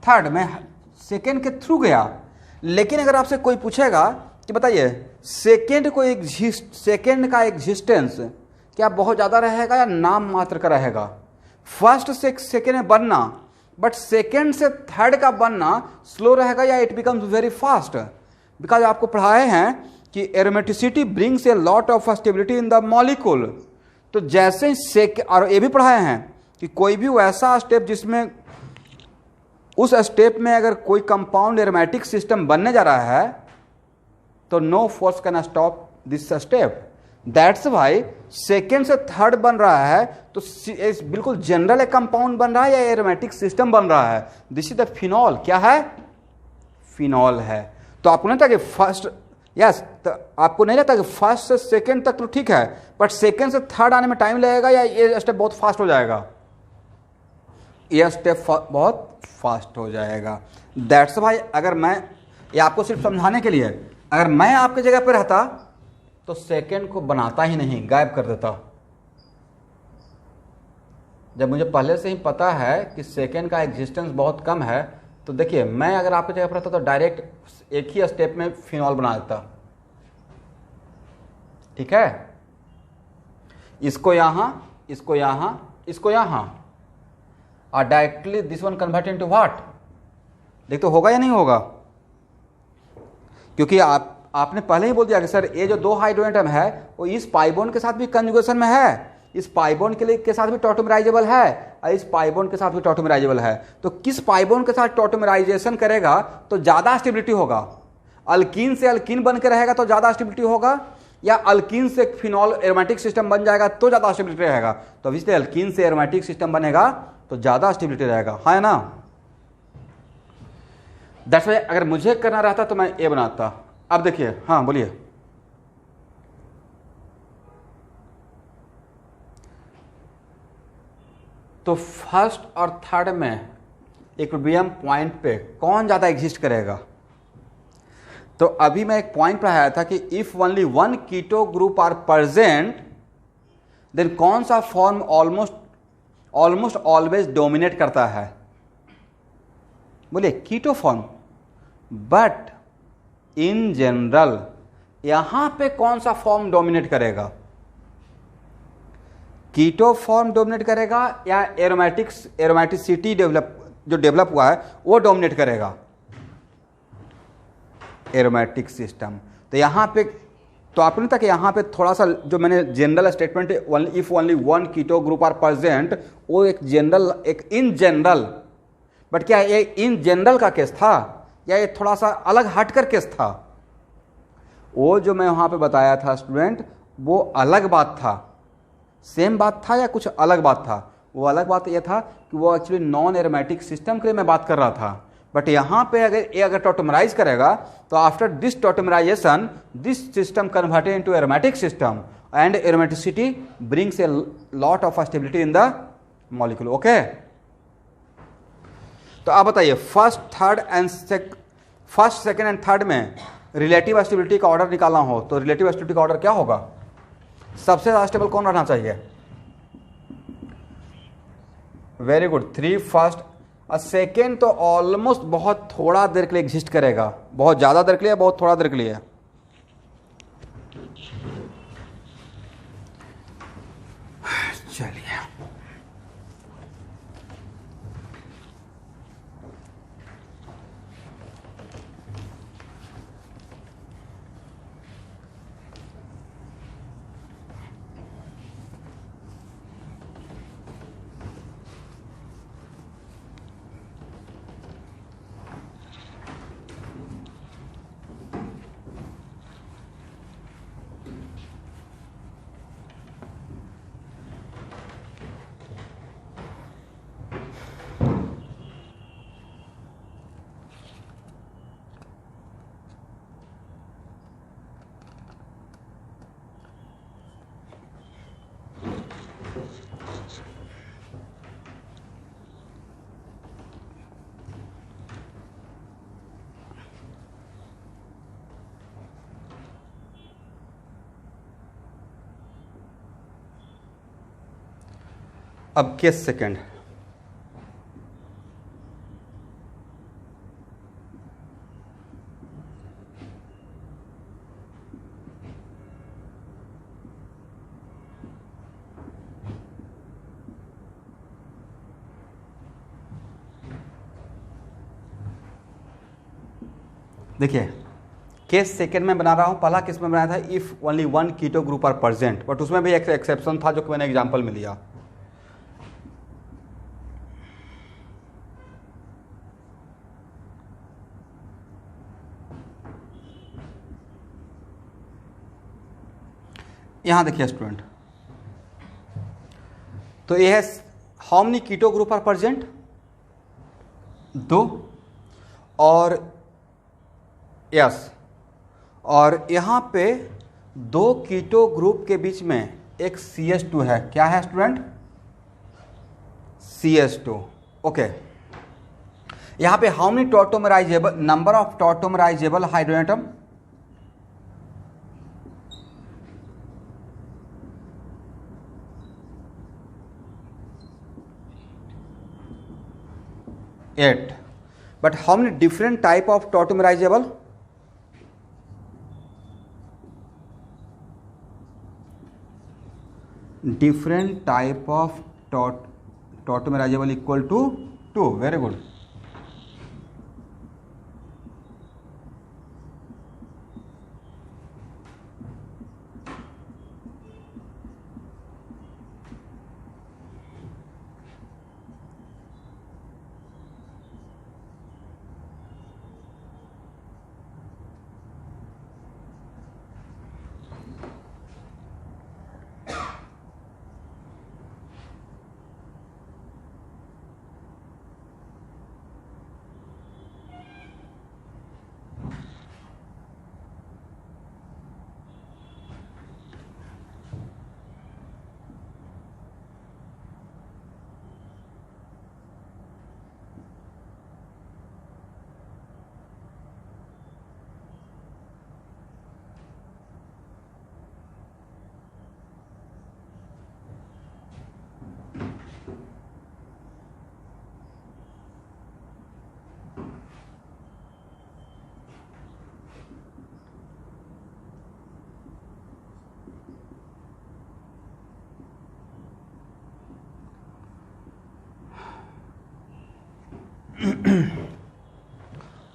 थर्ड में सेकेंड के थ्रू गया। लेकिन अगर आपसे कोई पूछेगा कि बताइए सेकेंड का एग्जिस्टेंस क्या बहुत ज़्यादा रहेगा या नाम मात्र का रहेगा? फर्स्ट से सेकेंड में बनना, बट सेकेंड से थर्ड का बनना स्लो रहेगा या it becomes very fast? Because आपको पढ़ाए हैं कि aromaticity brings a lot of stability in the molecule. तो जैसे और ये भी पढ़ाए हैं कि कोई भी वैसा स्टेप जिसमें उस स्टेप में अगर कोई कंपाउंड एरोमेटिक सिस्टम बनने जा रहा है तो no force can stop this step. That's why second से थर्ड बन रहा है तो बिल्कुल जनरल एक कंपाउंड बन रहा है या एरोमेटिक सिस्टम बन रहा है? This is the phenol. क्या है? फिनॉल है। तो आपको नहीं लगता कि फर्स्ट, यस, तो आपको नहीं लगता कि फर्स्ट से सेकेंड तक तो ठीक है, बट सेकेंड से थर्ड आने में टाइम लगेगा या ये स्टेप बहुत फास्ट हो जाएगा? ये स्टेप बहुत फास्ट हो जाएगा। दैट्स वाई अगर मैं, ये आपको सिर्फ समझाने के लिए, अगर मैं आपकी जगह पर रहता तो सेकेंड को बनाता ही नहीं, गायब कर देता। जब मुझे पहले से ही पता है कि सेकेंड का एग्जिस्टेंस बहुत कम है, तो देखिए मैं अगर आपकी जगह पर रहता तो डायरेक्ट एक ही स्टेप में फिनॉल बना देता। ठीक है, इसको यहां, इसको यहां, इसको यहां, और directly this one convert into what? देख तो होगा या नहीं होगा? क्योंकि आपने पहले ही बोल दिया कि सर ये जो दो हाइड्रोजन है वो इस पाई बॉन्ड के साथ भी कंजुगेशन में है, इस पाई बॉन्ड के साथ भी टॉटोमराइजेबल है और इस पाई बॉन्ड के साथ भी टॉटोमराइजेबल है। तो किस पाई बॉन्ड के साथ टॉटोमराइजेशन करेगा तो ज़्यादा स्टेबिलिटी होगा? अल्कीन से अल्कीन बन के रहेगा तो ज़्यादा स्टेबिलिटी होगा, या अल्कीन से फिनॉल एरोमेटिक सिस्टम बन जाएगा तो ज़्यादा स्टेबिलिटी रहेगा? तो इसलिए अल्कीन से एरोमेटिक सिस्टम बनेगा तो ज़्यादा स्टेबिलिटी रहेगा, हाँ ना? दैट्स वाई अगर मुझे करना रहता तो मैं ये बनाता। अब देखिए, हाँ बोलिए। तो फर्स्ट और थर्ड में इक्विलिब्रियम पॉइंट पे कौन ज़्यादा एग्जिस्ट करेगा? तो अभी मैं एक पॉइंट पढ़ाया था कि if only one keto group are present then कौन सा फॉर्म ऑलमोस्ट ऑलवेज डोमिनेट करता है? बोलिए keto form. But in general यहां पे कौन सा फॉर्म डोमिनेट करेगा? कीटो फॉर्म डोमिनेट करेगा या एरोमेटिसिटी जो डेवलप हुआ है वो डोमिनेट करेगा? Aromatic system. तो यहां पे तो आपने तक यहां पे थोड़ा सा जो मैंने general statement if only one keto group are present, वो एक इन जनरल, बट क्या ये इन जनरल का केस था या ये थोड़ा सा अलग हटकर केस था? वो जो मैं वहां पे बताया था स्टूडेंट, वो अलग बात था। सेम बात था या कुछ अलग बात था? वो अलग बात ये था कि वो एक्चुअली नॉन एरोमेटिक सिस्टम के लिए मैं बात कर रहा था। बट यहाँ पे अगर टॉटोमराइज करेगा तो after this tautomerization this system converted into aromatic system and aromaticity brings a lot of stability in the molecule. Okay, तो आप बताइए फर्स्ट सेकंड एंड थर्ड में रिलेटिव स्टेबिलिटी का ऑर्डर निकालना हो तो रिलेटिव स्टेबिलिटी का ऑर्डर क्या होगा? सबसे ज्यादा स्टेबल कौन रहना चाहिए? Very good, 3 first. और सेकेंड तो ऑलमोस्ट बहुत थोड़ा देर के लिए एग्जिस्ट करेगा, बहुत ज़्यादा देर के लिए, बहुत थोड़ा देर के लिए। चलिए अब केस सेकेंड। देखिए केस सेकेंड में बना रहा हूं, पहला केस में बनाया था if only one keto group are present, but उसमें भी एक एक्सेप्शन था जो कि मैंने एग्जांपल में लिया। यहां देखिए स्टूडेंट, तो ये है how many keto group are present? 2। और यस, और यहां पे 2 कीटो ग्रुप के बीच में एक CH2 है। क्या है स्टूडेंट? CH2। ओके, यहां पे how many tautomerizable, number of tautomerizable hydrogen atom? 8। But how many different type of tautomerizable? Different type of tautomerizable equal to 2. Very good.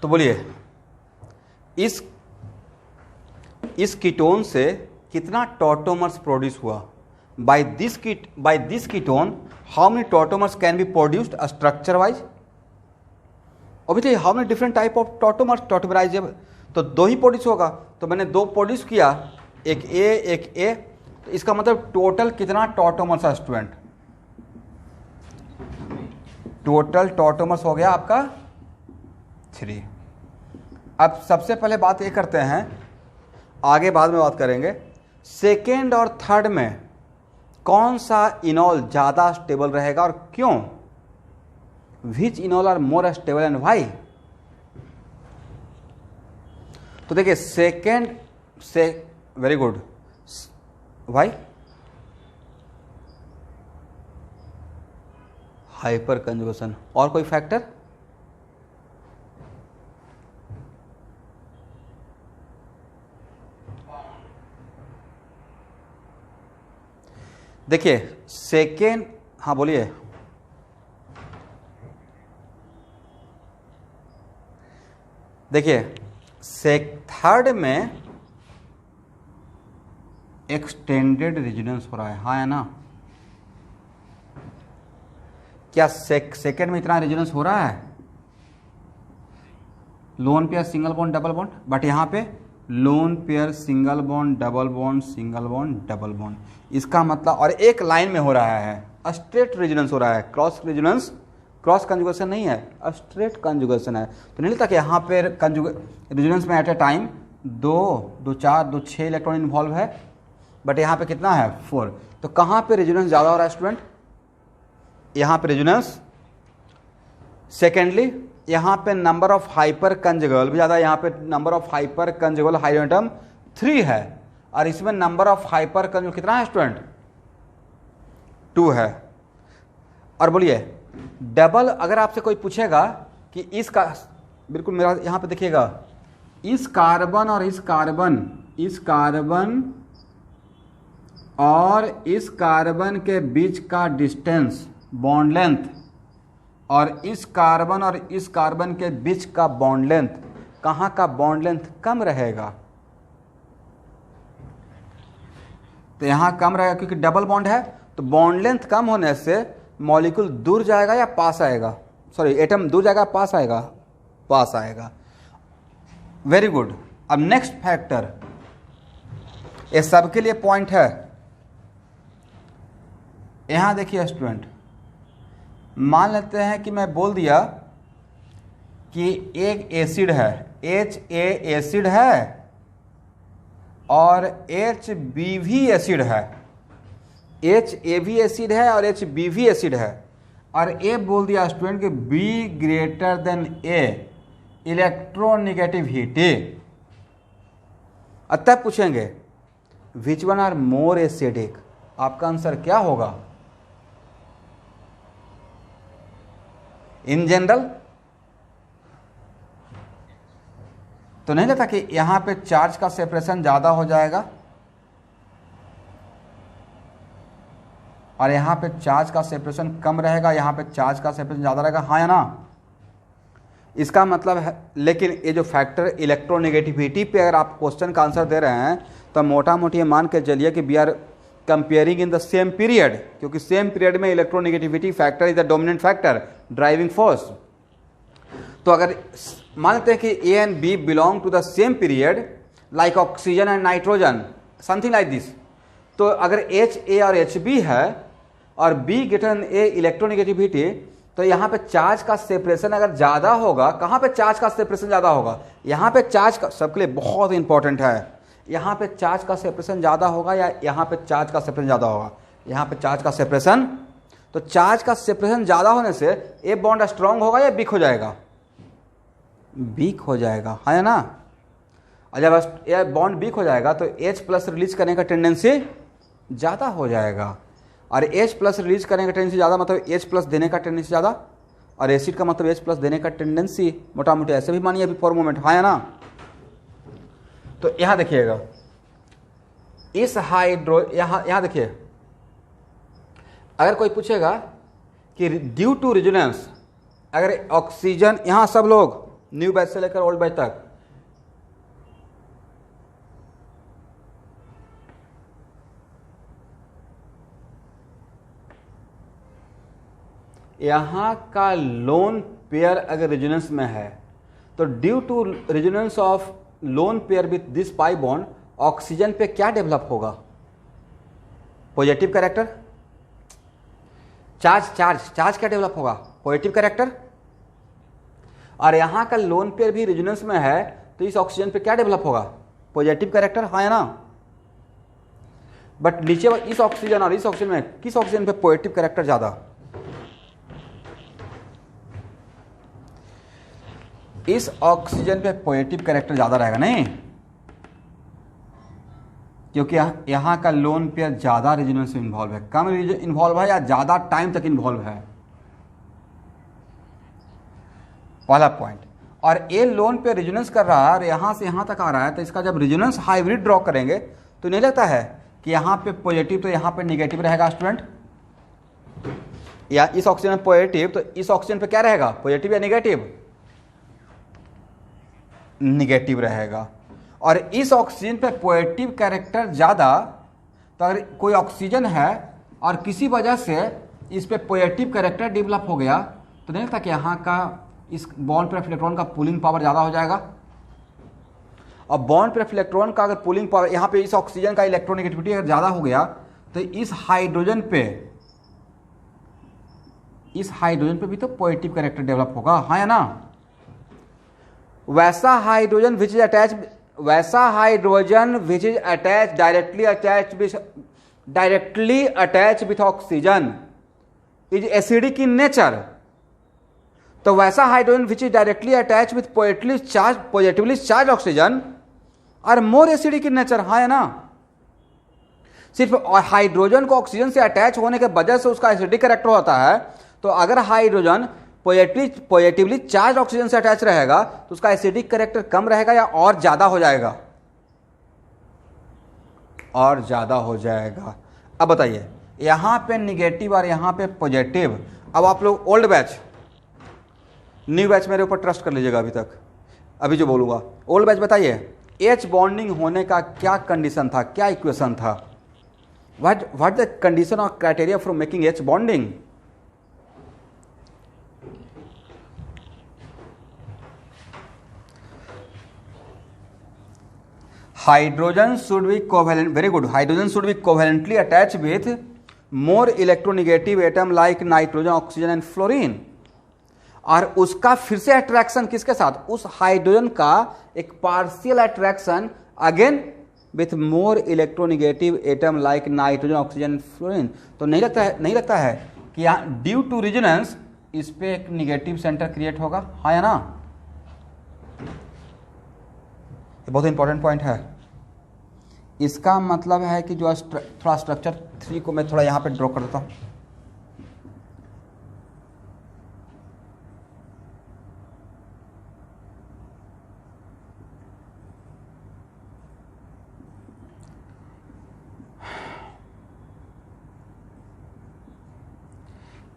तो बोलिए इस कीटोन से कितना टॉटोमर्स प्रोड्यूस हुआ? By this ketone how many tautomers can be produced structure wise? Obviously how many different type of tautomers tautomerize, तो 2 ही produce होगा। तो मैंने 2 प्रोड्यूस किया, एक ए, तो इसका मतलब टोटल कितना टॉटोमर्स है स्टूडेंट? टोटल टॉटोमर्स हो गया आपका 3। अब सबसे पहले बात ये करते हैं, आगे बाद में बात करेंगे, सेकेंड और थर्ड में कौन सा इनॉल ज़्यादा स्टेबल रहेगा और क्यों? Which enol are more stable and why? तो देखिए सेकेंड से very good, why? Hyperconjugation. और कोई फैक्टर? देखिए सेकेंड, हाँ बोलिए। देखिए थर्ड में एक्सटेंडेड रेजोनेंस हो रहा है, हाँ है ना? क्या सेकेंड में इतना रेजोनेंस हो रहा है? Lone pair single bond double bond, but यहाँ पे lone pair single bond double bond single bond double bond, इसका मतलब, और एक लाइन में हो रहा है, स्ट्रेट रेजोनेंस हो रहा है, क्रॉस रेजोनेंस, क्रॉस कंजुगेशन नहीं है, स्ट्रेट कंजुगेशन है। तो नहीं लगता कि यहाँ पे रेजोनेंस में at a time 2, 4, 2, 6 electron involve है, बट यहाँ पे कितना है? 4। तो कहाँ पे रेजोनेंस ज़्यादा हो रहा है स्टूडेंट? यहाँ पे रेजोनेंस। सेकेंडली यहाँ पे नंबर ऑफ हाइपर कंजुगल भी ज़्यादा, यहाँ पे number of hyper conjugal hydrogen atom 3 है, और इसमें नंबर ऑफ हाइपर कंजुगल कितना है स्टूडेंट? 2 है। और बोलिए डबल, अगर आपसे कोई पूछेगा कि इसका, बिल्कुल मेरा यहाँ पे देखिएगा, इस कार्बन और इस कार्बन, इस कार्बन और इस कार्बन के बीच का डिस्टेंस, बॉन्ड लेंथ, और इस कार्बन और इस कार्बन के बीच का बॉन्ड लेंथ, कहाँ का बॉन्ड लेंथ कम रहेगा? तो यहाँ कम रहेगा क्योंकि डबल बॉन्ड है, तो बॉन्ड लेंथ कम होने से मॉलिक्यूल दूर जाएगा या पास आएगा? सॉरी, एटम दूर जाएगा पास आएगा? पास आएगा। Very good. अब नेक्स्ट फैक्टर, ये सबके लिए पॉइंट है। यहां देखिए स्टूडेंट, मान लेते हैं कि मैं बोल दिया कि एक एसिड है, HA एसिड है और HBV एसिड है, HAV एसिड है और HBV एसिड है, और ए बोल दिया स्टूडेंट कि B greater than A electronegativity. अतः पूछेंगे which one are more acidic, आपका आंसर क्या होगा? इन जनरल तो नहीं लगता कि यहां पे चार्ज का सेपरेशन ज्यादा हो जाएगा और यहां पे चार्ज का सेपरेशन कम रहेगा, यहां पे चार्ज का सेपरेशन ज्यादा रहेगा, हाँ या ना? इसका मतलब है, लेकिन ये जो फैक्टर इलेक्ट्रोनेगेटिविटी पे अगर आप क्वेश्चन का आंसर दे रहे हैं तो मोटा मोटी मान के चलिए कि we are comparing in the same period, क्योंकि सेम पीरियड में electronegativity factor is the dominant factor, driving force. तो अगर मान लेते हैं कि A and B belong to the same period, like oxygen and nitrogen, something like this, तो अगर एच ए और एच बी है और B greater than A electronegativity, तो यहाँ पे चार्ज का सेपरेशन अगर ज़्यादा होगा, कहाँ पे चार्ज का सेपरेशन ज़्यादा होगा? यहाँ पे चार्ज का, सबके लिए बहुत इंपॉर्टेंट है, यहाँ पे चार्ज का सेपरेशन ज़्यादा होगा या यहाँ पे चार्ज का सेपरेशन ज़्यादा होगा? यहाँ पे चार्ज का सेपरेशन, तो चार्ज का सेपरेशन ज़्यादा होने से ए बॉन्ड स्ट्रांग होगा या वीक हो जाएगा? वीक हो जाएगा, है ना? और जब ए बॉन्ड वीक हो जाएगा तो H प्लस रिलीज करने का टेंडेंसी ज़्यादा हो जाएगा, और H प्लस रिलीज करने का टेंडेंसी ज़्यादा मतलब H प्लस देने का टेंडेंसी ज़्यादा, और एसिड का मतलब H प्लस देने का टेंडेंसी मोटा मोटी ऐसे भी मानिए अभी फॉर मोमेंट, हाँ या ना? तो यहाँ देखिएगा, इस यहाँ देखिए, अगर कोई पूछेगा कि ड्यू टू रेजोनेंस, अगर ऑक्सीजन, यहाँ सब लोग न्यू बैच से लेकर ओल्ड बैच तक। यहां का लोन पेयर अगर रेजोनेंस में है तो due to resonance of lone pair with this pi bond oxygen पे क्या डेवलप होगा? Positive character. Charge charge charge क्या डेवलप होगा? Positive character. और यहां का लोन पेयर भी रेजोनेंस में है तो इस ऑक्सीजन पे क्या डेवलप होगा? पॉजिटिव कैरेक्टर, हाँ या ना? बट नीचे इस ऑक्सीजन और इस ऑक्सीजन में किस ऑक्सीजन पे पॉजिटिव कैरेक्टर ज्यादा? इस ऑक्सीजन पे पॉजिटिव कैरेक्टर ज्यादा रहेगा नहीं, क्योंकि यहां का लोन पेयर ज्यादा रेजोनेंस में इन्वॉल्व है, कम इन्वॉल्व है या ज्यादा टाइम तक इन्वॉल्व है, पहला पॉइंट। और ये लोन पे रेजोनेंस कर रहा है और यहां से यहां तक आ रहा है, तो इसका जब रेजोनेंस हाइब्रिड ड्रॉ करेंगे तो नहीं लगता है कि यहां पे पॉजिटिव तो यहां पे निगेटिव रहेगा स्टूडेंट? या इस ऑक्सीजन में पॉजिटिव तो इस ऑक्सीजन पे क्या रहेगा? पॉजिटिव या निगेटिव? निगेटिव रहेगा। और इस ऑक्सीजन पे पॉजिटिव कैरेक्टर ज़्यादा, तो अगर कोई ऑक्सीजन है और किसी वजह से इस पे पॉजिटिव कैरेक्टर डेवलप हो गया तो नहीं लगता कि यहाँ का इस बॉन्ड पर इलेक्ट्रॉन का पुलिंग पावर ज़्यादा हो जाएगा? और बॉन्ड पर इलेक्ट्रॉन का अगर पुलिंग पावर यहाँ पे इस ऑक्सीजन का इलेक्ट्रोनेगेटिविटी अगर ज़्यादा हो गया तो इस हाइड्रोजन पे भी तो पॉजिटिव कैरेक्टर डेवलप होगा, हाँ या ना? वैसा hydrogen which is attach directly attach with oxygen is acidic in nature. तो वैसा hydrogen which is directly attach with positively charge oxygen are more acidic in nature, हाँ या ना? सिर्फ हाइड्रोजन को ऑक्सीजन से अटैच होने के वजह से उसका एसिडिक कैरेक्टर होता है, तो अगर हाइड्रोजन पॉजिटिवली चार्ज ऑक्सीजन से अटैच रहेगा तो उसका एसिडिक कैरेक्टर कम रहेगा या और ज्यादा हो जाएगा? और ज्यादा हो जाएगा। अब बताइए, यहां पे निगेटिव और यहां पे पॉजिटिव। अब आप लोग ओल्ड बैच न्यू बैच मेरे ऊपर ट्रस्ट कर लीजिएगा। अभी जो बोलूंगा ओल्ड बैच बताइए, एच बॉन्डिंग होने का क्या कंडीशन था, क्या इक्वेशन था? व्हाट द कंडीशन और criteria for making H bonding? Hydrogen should be covalent, very good. Hydrogen should be covalently attached with more electronegative atom like nitrogen, oxygen and fluorine. और उसका फिर से अट्रैक्शन किसके साथ? उस हाइड्रोजन का एक partial attraction again with more electronegative atom like nitrogen, oxygen and fluorine. तो नहीं लगता है कि यहाँ ड्यू टू रेजोनेंस इस पे एक निगेटिव सेंटर क्रिएट होगा, हाँ या ना? ये बहुत इंपॉर्टेंट पॉइंट है। इसका मतलब है कि जो थोड़ा स्ट्रक्चर 3 को मैं थोड़ा यहाँ पे ड्रॉ कर देता हूँ।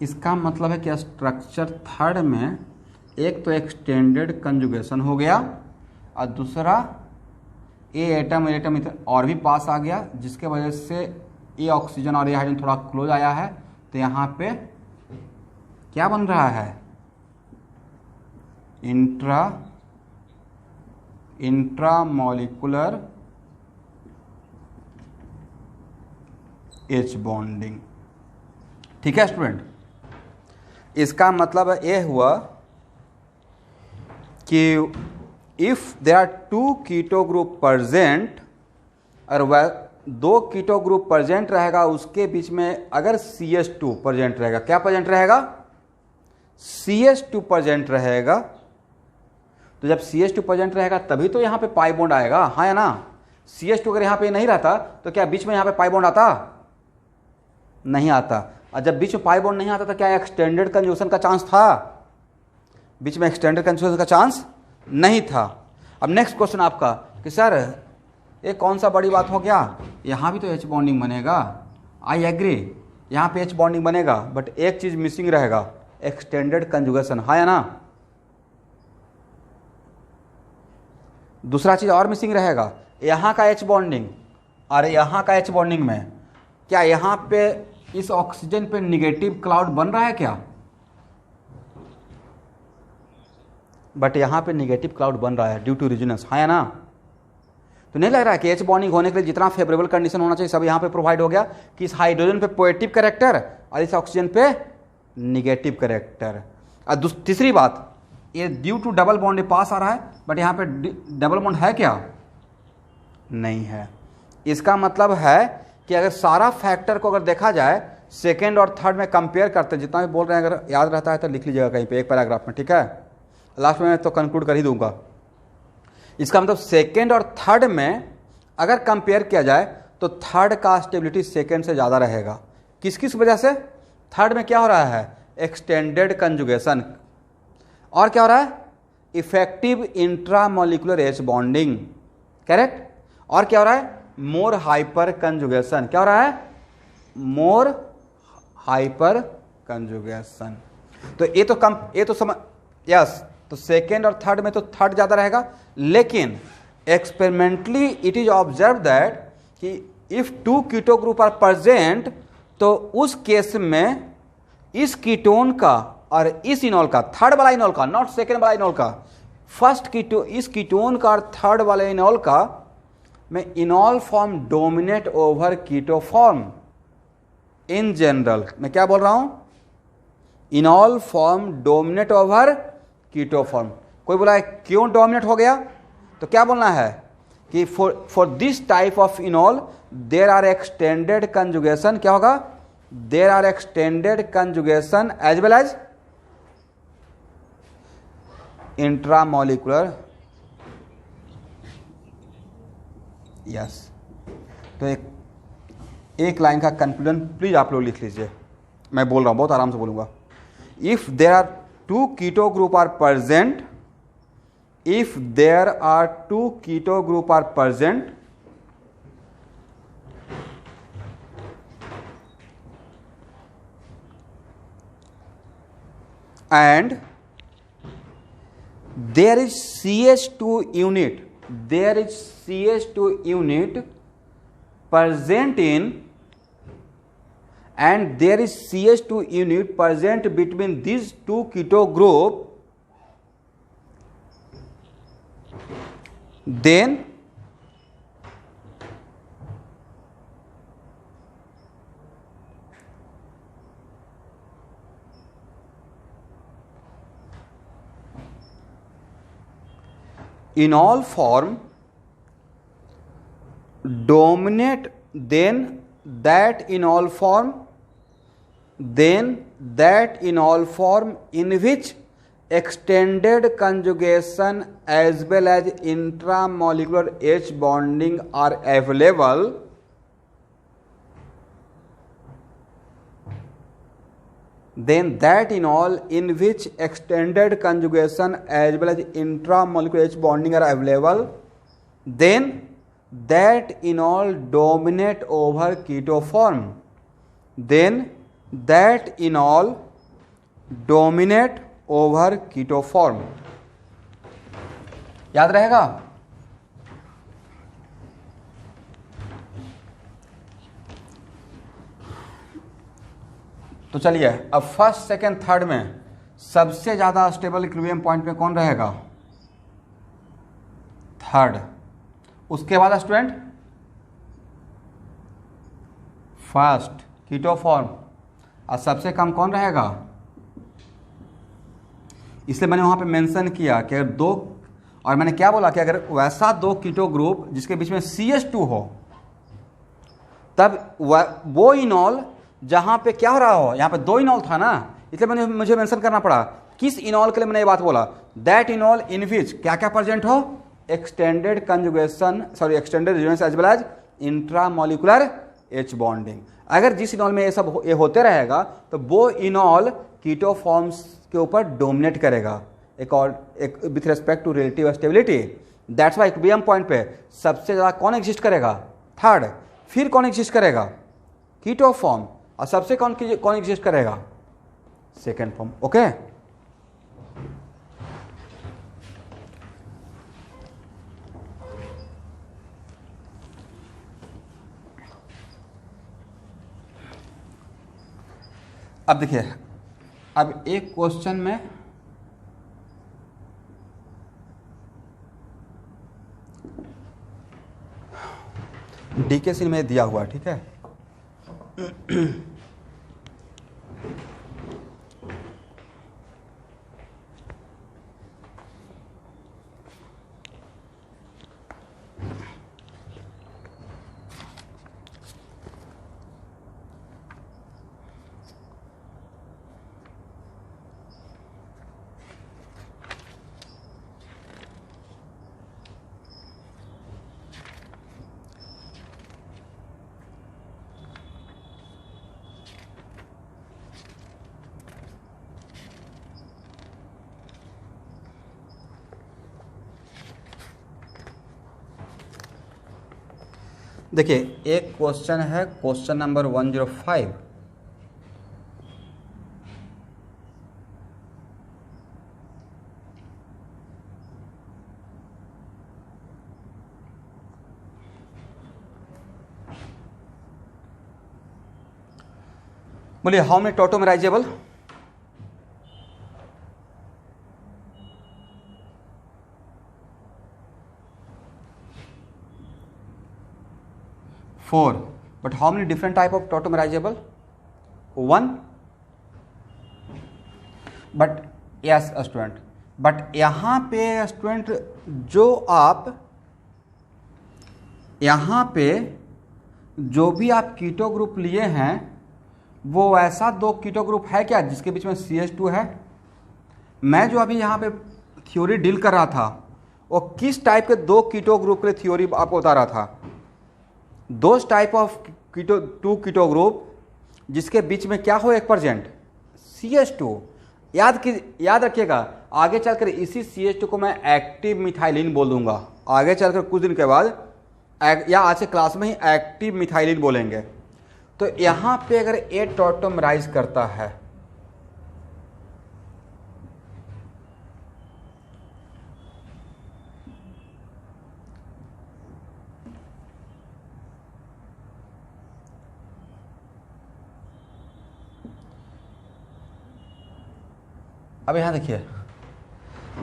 इसका मतलब है कि स्ट्रक्चर 3 में एक तो एक्सटेंडेड कंजुगेशन हो गया और दूसरा ए एटम और भी पास आ गया, जिसके वजह से ए ऑक्सीजन और ए हाइड्रोजन थोड़ा क्लोज आया है। तो यहाँ पे क्या बन रहा है? Intramolecular H bonding. ठीक है स्टूडेंट, इसका मतलब ये हुआ कि if there are 2 keto group present और वह 2 कीटो ग्रुप प्रेजेंट रहेगा, उसके बीच में अगर CH2 प्रेजेंट रहेगा, क्या प्रेजेंट रहेगा? CH2 प्रेजेंट रहेगा। तो जब CH2 प्रेजेंट रहेगा तभी तो यहाँ पे पाई बॉन्ड आएगा, हाँ या ना? CH2 अगर यहाँ पे नहीं रहता तो क्या बीच में यहाँ पे पाई बॉन्ड आता? नहीं आता। और जब बीच में पाई बॉन्ड नहीं आता तो क्या एक्सटेंडेड कंजुगेशन का चांस था? बीच में एक्सटेंडेड कंजुगेशन का चांस नहीं था। अब नेक्स्ट क्वेश्चन आपका कि सर ये कौन सा बड़ी बात हो गया, यहाँ भी तो एच बॉन्डिंग बनेगा। आई एग्री, यहाँ पे एच बॉन्डिंग बनेगा, बट एक चीज मिसिंग रहेगा, एक्सटेंडेड कंजुगेशन, हाँ या ना? दूसरा चीज़ और मिसिंग रहेगा, यहाँ का H बॉन्डिंग और यहाँ का H बॉन्डिंग में क्या यहाँ पे इस ऑक्सीजन पे निगेटिव क्लाउड बन रहा है क्या? बट यहाँ पे निगेटिव क्लाउड बन रहा है ड्यू टू रिजोनेंस, हाँ या ना? तो नहीं लग रहा है कि H बॉन्डिंग होने के लिए जितना फेवरेबल कंडीशन होना चाहिए सब यहाँ पे प्रोवाइड हो गया कि इस हाइड्रोजन पे पॉजिटिव कैरेक्टर और इस ऑक्सीजन पे निगेटिव कैरेक्टर। और तीसरी बात, ये ड्यू टू डबल बॉन्ड पास आ रहा है, बट यहाँ पे डबल बॉन्ड है क्या? नहीं है। इसका मतलब है कि अगर सारा फैक्टर को अगर देखा जाए सेकेंड और थर्ड में कंपेयर करते, जितना भी बोल रहे हैं अगर याद रहता है तो लिख लीजिएगा कहीं पे एक पैराग्राफ में, ठीक है? लास्ट में मैं तो कंक्लूड कर ही दूंगा। इसका मतलब सेकेंड और थर्ड में अगर कंपेयर किया जाए तो थर्ड का स्टेबिलिटी सेकेंड से ज़्यादा रहेगा। किस किस वजह से? थर्ड में क्या हो रहा है? एक्सटेंडेड कंजुगेशन, और क्या हो रहा है? Effective intramolecular H bonding, correct. और क्या हो रहा है? मोर हाइपर कंजुगेशन। क्या हो रहा है? मोर हाइपर कंजुगेशन। तो ये तो समझ, यस। तो सेकेंड और थर्ड में तो थर्ड ज़्यादा रहेगा, लेकिन experimentally it is observe that कि if two keto group are present, तो उस केस में इस कीटोन का और इस इनॉल का, थर्ड वाला इनॉल का, नॉट सेकेंड वाला इनॉल का, फर्स्ट कीटो, इस कीटोन का और थर्ड वाले इनॉल का में enol form dominate over keto form in general. मैं क्या बोल रहा हूं? Enol form dominate over keto form. कोई बोला है क्यों डोमिनेट हो गया? तो क्या बोलना है कि for this type of enol there are extended conjugation. क्या होगा? There are extended conjugation as well as intramolecular, yes. तो एक लाइन का कंक्लूजन प्लीज आप लोग लिख लीजिए, मैं बोल रहा हूं, बहुत आराम से बोलूंगा। If there are two keto group are present, if there are two keto group are present, and there is CH2 unit, there is CH2 unit present in, and there is CH2 unit present between these two keto group, then enol form dominate, then that enol form in which extended conjugation as well as intramolecular H bonding are available, then that enol in which extended conjugation as well as intramolecular H bonding are available, then that enol dominate over keto form, then that enol dominate over keto form. याद रहेगा? तो चलिए अब first second third में सबसे ज्यादा stable equilibrium point में कौन रहेगा? थर्ड। उसके बाद स्टूडेंट फर्स्ट कीटो फॉर्म, और सबसे कम कौन रहेगा? इसलिए मैंने वहां पे मेंशन किया कि अगर दो, और मैंने क्या बोला कि अगर वैसा दो कीटो ग्रुप जिसके बीच में CH2 हो, तब वो इनॉल जहां पे क्या हो रहा हो, यहां पे दो इनॉल था ना, इसलिए मुझे मेंशन करना पड़ा किस इनॉल के लिए मैंने ये बात बोला। दैट इनॉल इन विच क्या क्या प्रेजेंट हो? Extended conjugation, sorry extended resonance as well as intramolecular H bonding. अगर जिस इनॉल में ये सब होते रहेगा तो वो इनॉल कीटो फॉर्म्स के ऊपर डोमिनेट करेगा एक with respect to relative stability. That's why equilibrium point पे सबसे ज़्यादा कौन एग्जिस्ट करेगा? थर्ड। फिर कौन एग्जिस्ट करेगा? Keto form. और सबसे कौन एग्जिस्ट करेगा? Second form. ओके अब देखिए, अब एक क्वेश्चन में डीके सीन में दिया हुआ है, ठीक है। देखिए, एक क्वेश्चन है, क्वेश्चन नंबर 105। बोलिए, how many tautomerizable? Four. But how many different type of tautomerizable? One. But yes student, but यहाँ पे स्टूडेंट जो आप यहाँ पे जो भी आप कीटो ग्रुप लिए हैं वो ऐसा दो कीटो ग्रुप है क्या जिसके बीच में CH2 है? मैं जो अभी यहाँ पे थ्योरी डील कर रहा था वो किस टाइप के दो कीटो ग्रुप के थ्योरी आपको बता रहा था? Those type of keto, two keto group जिसके बीच में क्या हो 1% CH2। याद रखिएगा, आगे चलकर इसी CH2 को मैं एक्टिव मिथाइलिन बोल दूंगा। आगे चलकर कुछ दिन के बाद या आज से क्लास में ही एक्टिव मिथाइलिन बोलेंगे। तो यहां पे अगर ए टॉटोमराइज करता है अब यहाँ देखिए,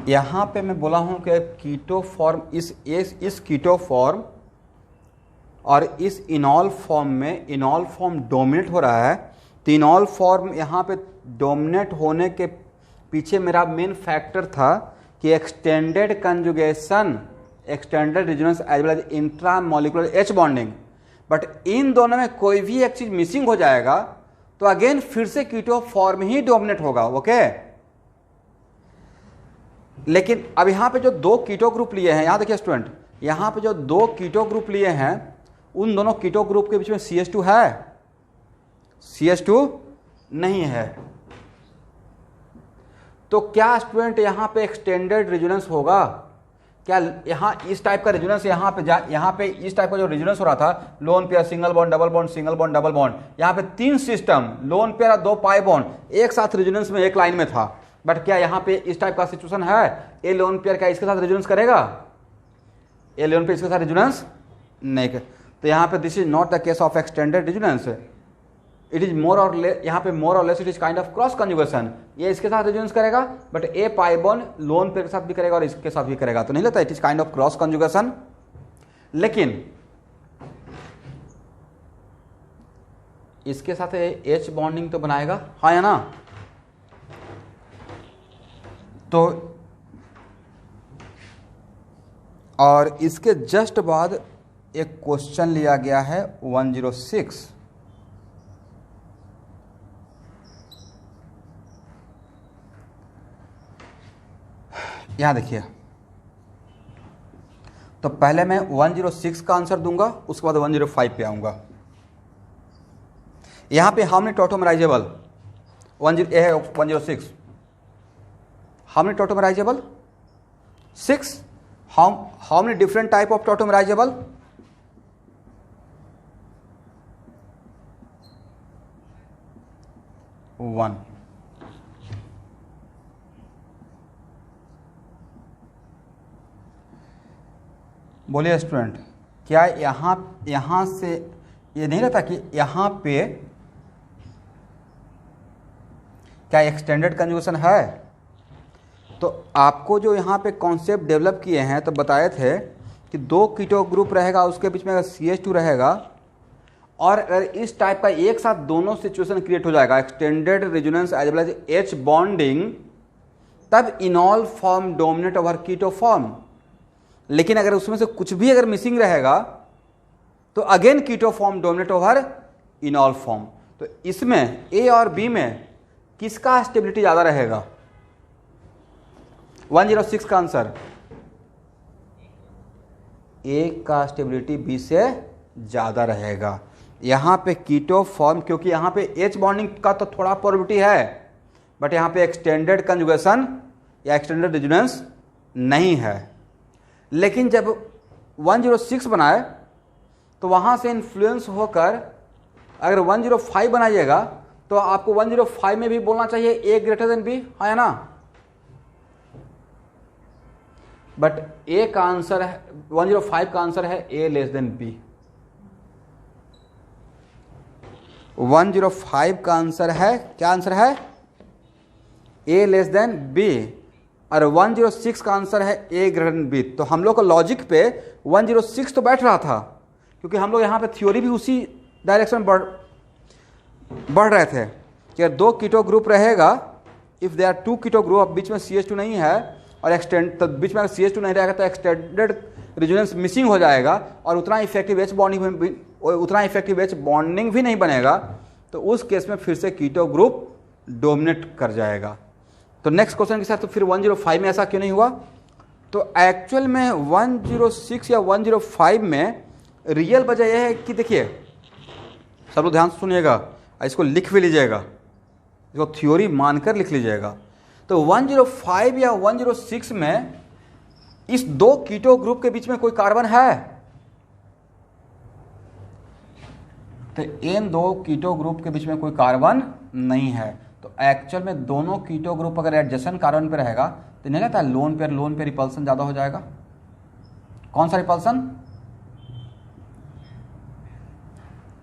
यहाँ पे मैं बोला हूँ कि कीटो फॉर्म इस कीटो फॉर्म और इस इनॉल फॉर्म में इनॉल फॉर्म डोमिनेट हो रहा है। तो इनॉल फॉर्म यहाँ पे डोमिनेट होने के पीछे मेरा मेन फैक्टर था कि extended conjugation, extended resonance as well as intramolecular H bonding. But इन दोनों में कोई भी एक चीज मिसिंग हो जाएगा तो अगेन फिर से कीटो फॉर्म ही डोमिनेट होगा। ओके, लेकिन अब यहाँ पे जो दो कीटो ग्रुप लिए हैं, यहाँ देखिए स्टूडेंट, यहाँ पे जो दो कीटो ग्रुप लिए हैं उन दोनों कीटो ग्रुप के बीच में CH2 है? CH2 नहीं है। तो क्या स्टूडेंट यहाँ पे एक्सटेंडेड रेजोनेंस होगा? क्या यहाँ इस टाइप का रेजोनेंस यहाँ पे इस टाइप का जो रेजोनेंस हो रहा था, lone pair single bond double bond single bond double bond, यहाँ पे 3 सिस्टम लोन पेयर और 2 पाई बॉन्ड एक साथ रेजोनेंस में एक लाइन में था। बट क्या यहाँ पे इस टाइप का सिचुएशन है? ए लोन पेयर क्या इसके साथ रेजोनेंस करेगा? ए लोन पेयर इसके साथ रेजोनेंस नहीं कर। तो यहाँ पे this is not the case of extended resonance, it is more और लेस, यहाँ पे मोर और less it is kind of cross conjugation. ये इसके साथ रेजोनेंस करेगा but A pi bond lone pair के साथ भी करेगा और इसके साथ भी करेगा, तो नहीं लगता it is kind of cross conjugation. लेकिन इसके साथ H बॉन्डिंग तो बनाएगा, हाँ या ना? तो और इसके जस्ट बाद एक क्वेश्चन लिया गया है 106। यहां देखिए, तो पहले मैं 106 का आंसर दूंगा, उसके बाद 105 पे आऊंगा। यहां पे how many टॉटोमराइजेबल 106, how many tautomerizable? 6. How many different type of tautomerizable? 1. बोलिए स्टूडेंट, क्या यहाँ से ये नहीं रहता कि यहाँ पे क्या एक्सटेंडेड कंजुगेशन है? तो आपको जो यहाँ पे कॉन्सेप्ट डेवलप किए हैं तो बताए थे कि 2 कीटो ग्रुप रहेगा, उसके बीच में अगर CH2 रहेगा और अगर इस टाइप का एक साथ दोनों सिचुएशन क्रिएट हो जाएगा, extended resonance as well as H bonding, तब enol form dominate over keto form. लेकिन अगर उसमें से कुछ भी अगर मिसिंग रहेगा तो again keto form dominate over enol form. तो इसमें A और B में किसका स्टेबिलिटी ज़्यादा रहेगा? 106 का आंसर, A का स्टेबिलिटी B से ज़्यादा रहेगा। यहाँ पे कीटो फॉर्म, क्योंकि यहाँ पे H बॉन्डिंग का तो थोड़ा प्रोबेबिलिटी है, बट यहाँ पे एक्सटेंडेड कंजुगेशन या एक्सटेंडेड रेजोनेंस नहीं है। लेकिन जब 106 बनाए तो वहाँ से इन्फ्लुएंस होकर अगर 105 बनाइएगा तो आपको 105 में भी बोलना चाहिए A ग्रेटर देन B, है ना? बट A का आंसर है 105 का आंसर है A लेस देन B। 105 का आंसर है, क्या आंसर है? A less than B। और 106 का आंसर है A ग्रेटर देन B। तो हम लोग का लॉजिक पे 106 तो बैठ रहा था, क्योंकि हम लोग यहाँ पे थ्योरी भी उसी डायरेक्शन बढ़ रहे थे कि अगर 2 कीटो ग्रुप रहेगा, if they are 2 keto group, बीच में CH2 नहीं है और एक्सटेंड, तो बीच में अगर CH2 नहीं रहेगा तो एक्सटेंडेड रेजोनेंस मिसिंग हो जाएगा और उतना इफेक्टिव H बॉन्डिंग भी नहीं बनेगा। तो उस केस में फिर से कीटो ग्रुप डोमिनेट कर जाएगा। तो नेक्स्ट क्वेश्चन के साथ, तो फिर 105 में ऐसा क्यों नहीं हुआ? तो एक्चुअल में 106 या 105 में रियल वजह यह है कि देखिए, सब लोग ध्यान से सुनिएगा, इसको लिख भी लीजिएगा, इसको थ्योरी मानकर लिख लीजिएगा। तो 105 या 106 में इस 2 कीटो ग्रुप के बीच में कोई कार्बन है? तो इन 2 कीटो ग्रुप के बीच में कोई कार्बन नहीं है। तो एक्चुअल में दोनों कीटो ग्रुप अगर एडजेसेंट कार्बन पे रहेगा तो नहीं लगता लोन पे रिपल्सन ज़्यादा हो जाएगा? कौन सा रिपल्सन?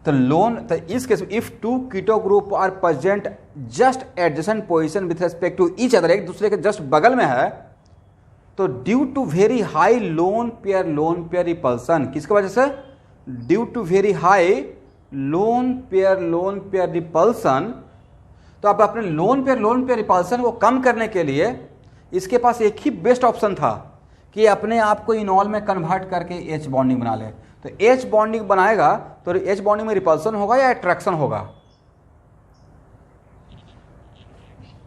तो इस केस में if 2 keto group are present just adjacent position with respect to each other, एक दूसरे के जस्ट बगल में है, तो due to very high lone pair repulsion, किसकी वजह से? Due to very high lone pair repulsion. तो आप अपने लोन पेयर रिपल्सन को कम करने के लिए इसके पास एक ही बेस्ट ऑप्शन था कि अपने आप को इनॉल में कन्वर्ट करके H बॉन्डिंग बना ले। तो H बॉन्डिंग बनाएगा तो H बॉन्डिंग में रिपल्सन होगा या अट्रैक्शन होगा?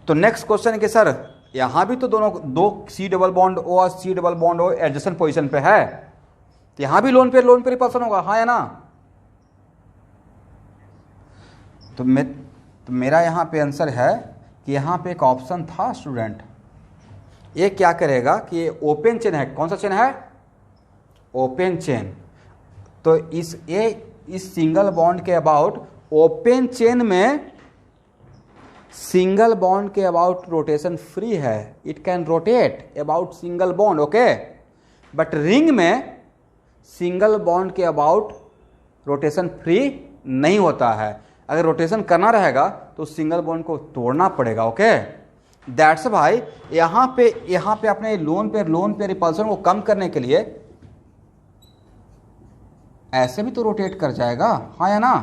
तो नेक्स्ट क्वेश्चन है कि सर यहां भी तो दोनों 2 C डबल बॉन्ड O और C double bond O adjacent position पे है, तो यहां भी लोन पे रिपल्सन होगा, हाँ या ना? तो मेरा यहां पे आंसर है कि यहां पे एक ऑप्शन था स्टूडेंट, ये क्या करेगा कि ये ओपन चेन है। कौन सा चेन है? Open chain. तो इस सिंगल बॉन्ड के अबाउट, ओपन चेन में सिंगल बॉन्ड के अबाउट रोटेशन फ्री है, it can rotate about single bond, okay. But ring में सिंगल बॉन्ड के अबाउट रोटेशन फ्री नहीं होता है। अगर रोटेशन करना रहेगा तो सिंगल बॉन्ड को तोड़ना पड़ेगा, ओके। दैट्स भाई यहाँ पे अपने लोन पे रिपल्सन को कम करने के लिए ऐसे भी तो रोटेट कर जाएगा, हाँ या ना?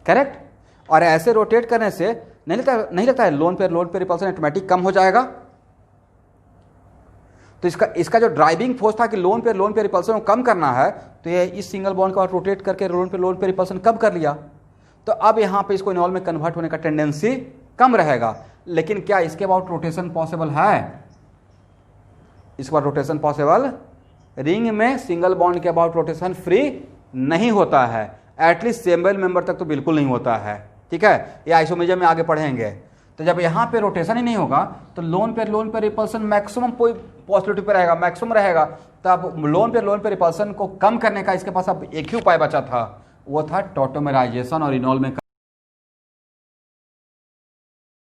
करेक्ट। और ऐसे रोटेट करने से नहीं लगता है लोन पे रिपल्सन ऑटोमेटिक कम हो जाएगा। तो इसका जो ड्राइविंग फोर्स था कि लोन पे रिपल्सन को कम करना है, तो ये इस सिंगल बॉन्ड का रोटेट करके लोन पे रिपल्सन कम कर लिया। तो अब यहाँ पे इसको इनॉल में कन्वर्ट होने का टेंडेंसी कम रहेगा। लेकिन क्या इसके अबाउट रोटेशन पॉसिबल है? इसके बाद रोटेशन पॉसिबल, रिंग में सिंगल बॉन्ड के अबाउट रोटेशन फ्री नहीं होता है, एटलीस्ट सेम्बल मेंबर तक तो बिल्कुल नहीं होता है, ठीक है। ये आइसोमेरिज्म में आगे पढ़ेंगे। तो जब यहाँ पे रोटेशन ही नहीं होगा तो लोन पे रिपल्सन मैक्सिमम पॉसिबिलिटी पे रहेगा, मैक्सिमम रहेगा। तो अब लोन पे रिपल्सन को कम करने का इसके पास अब एक ही उपाय बचा था, वो था टॉटोमेराइजेशन और इनॉल में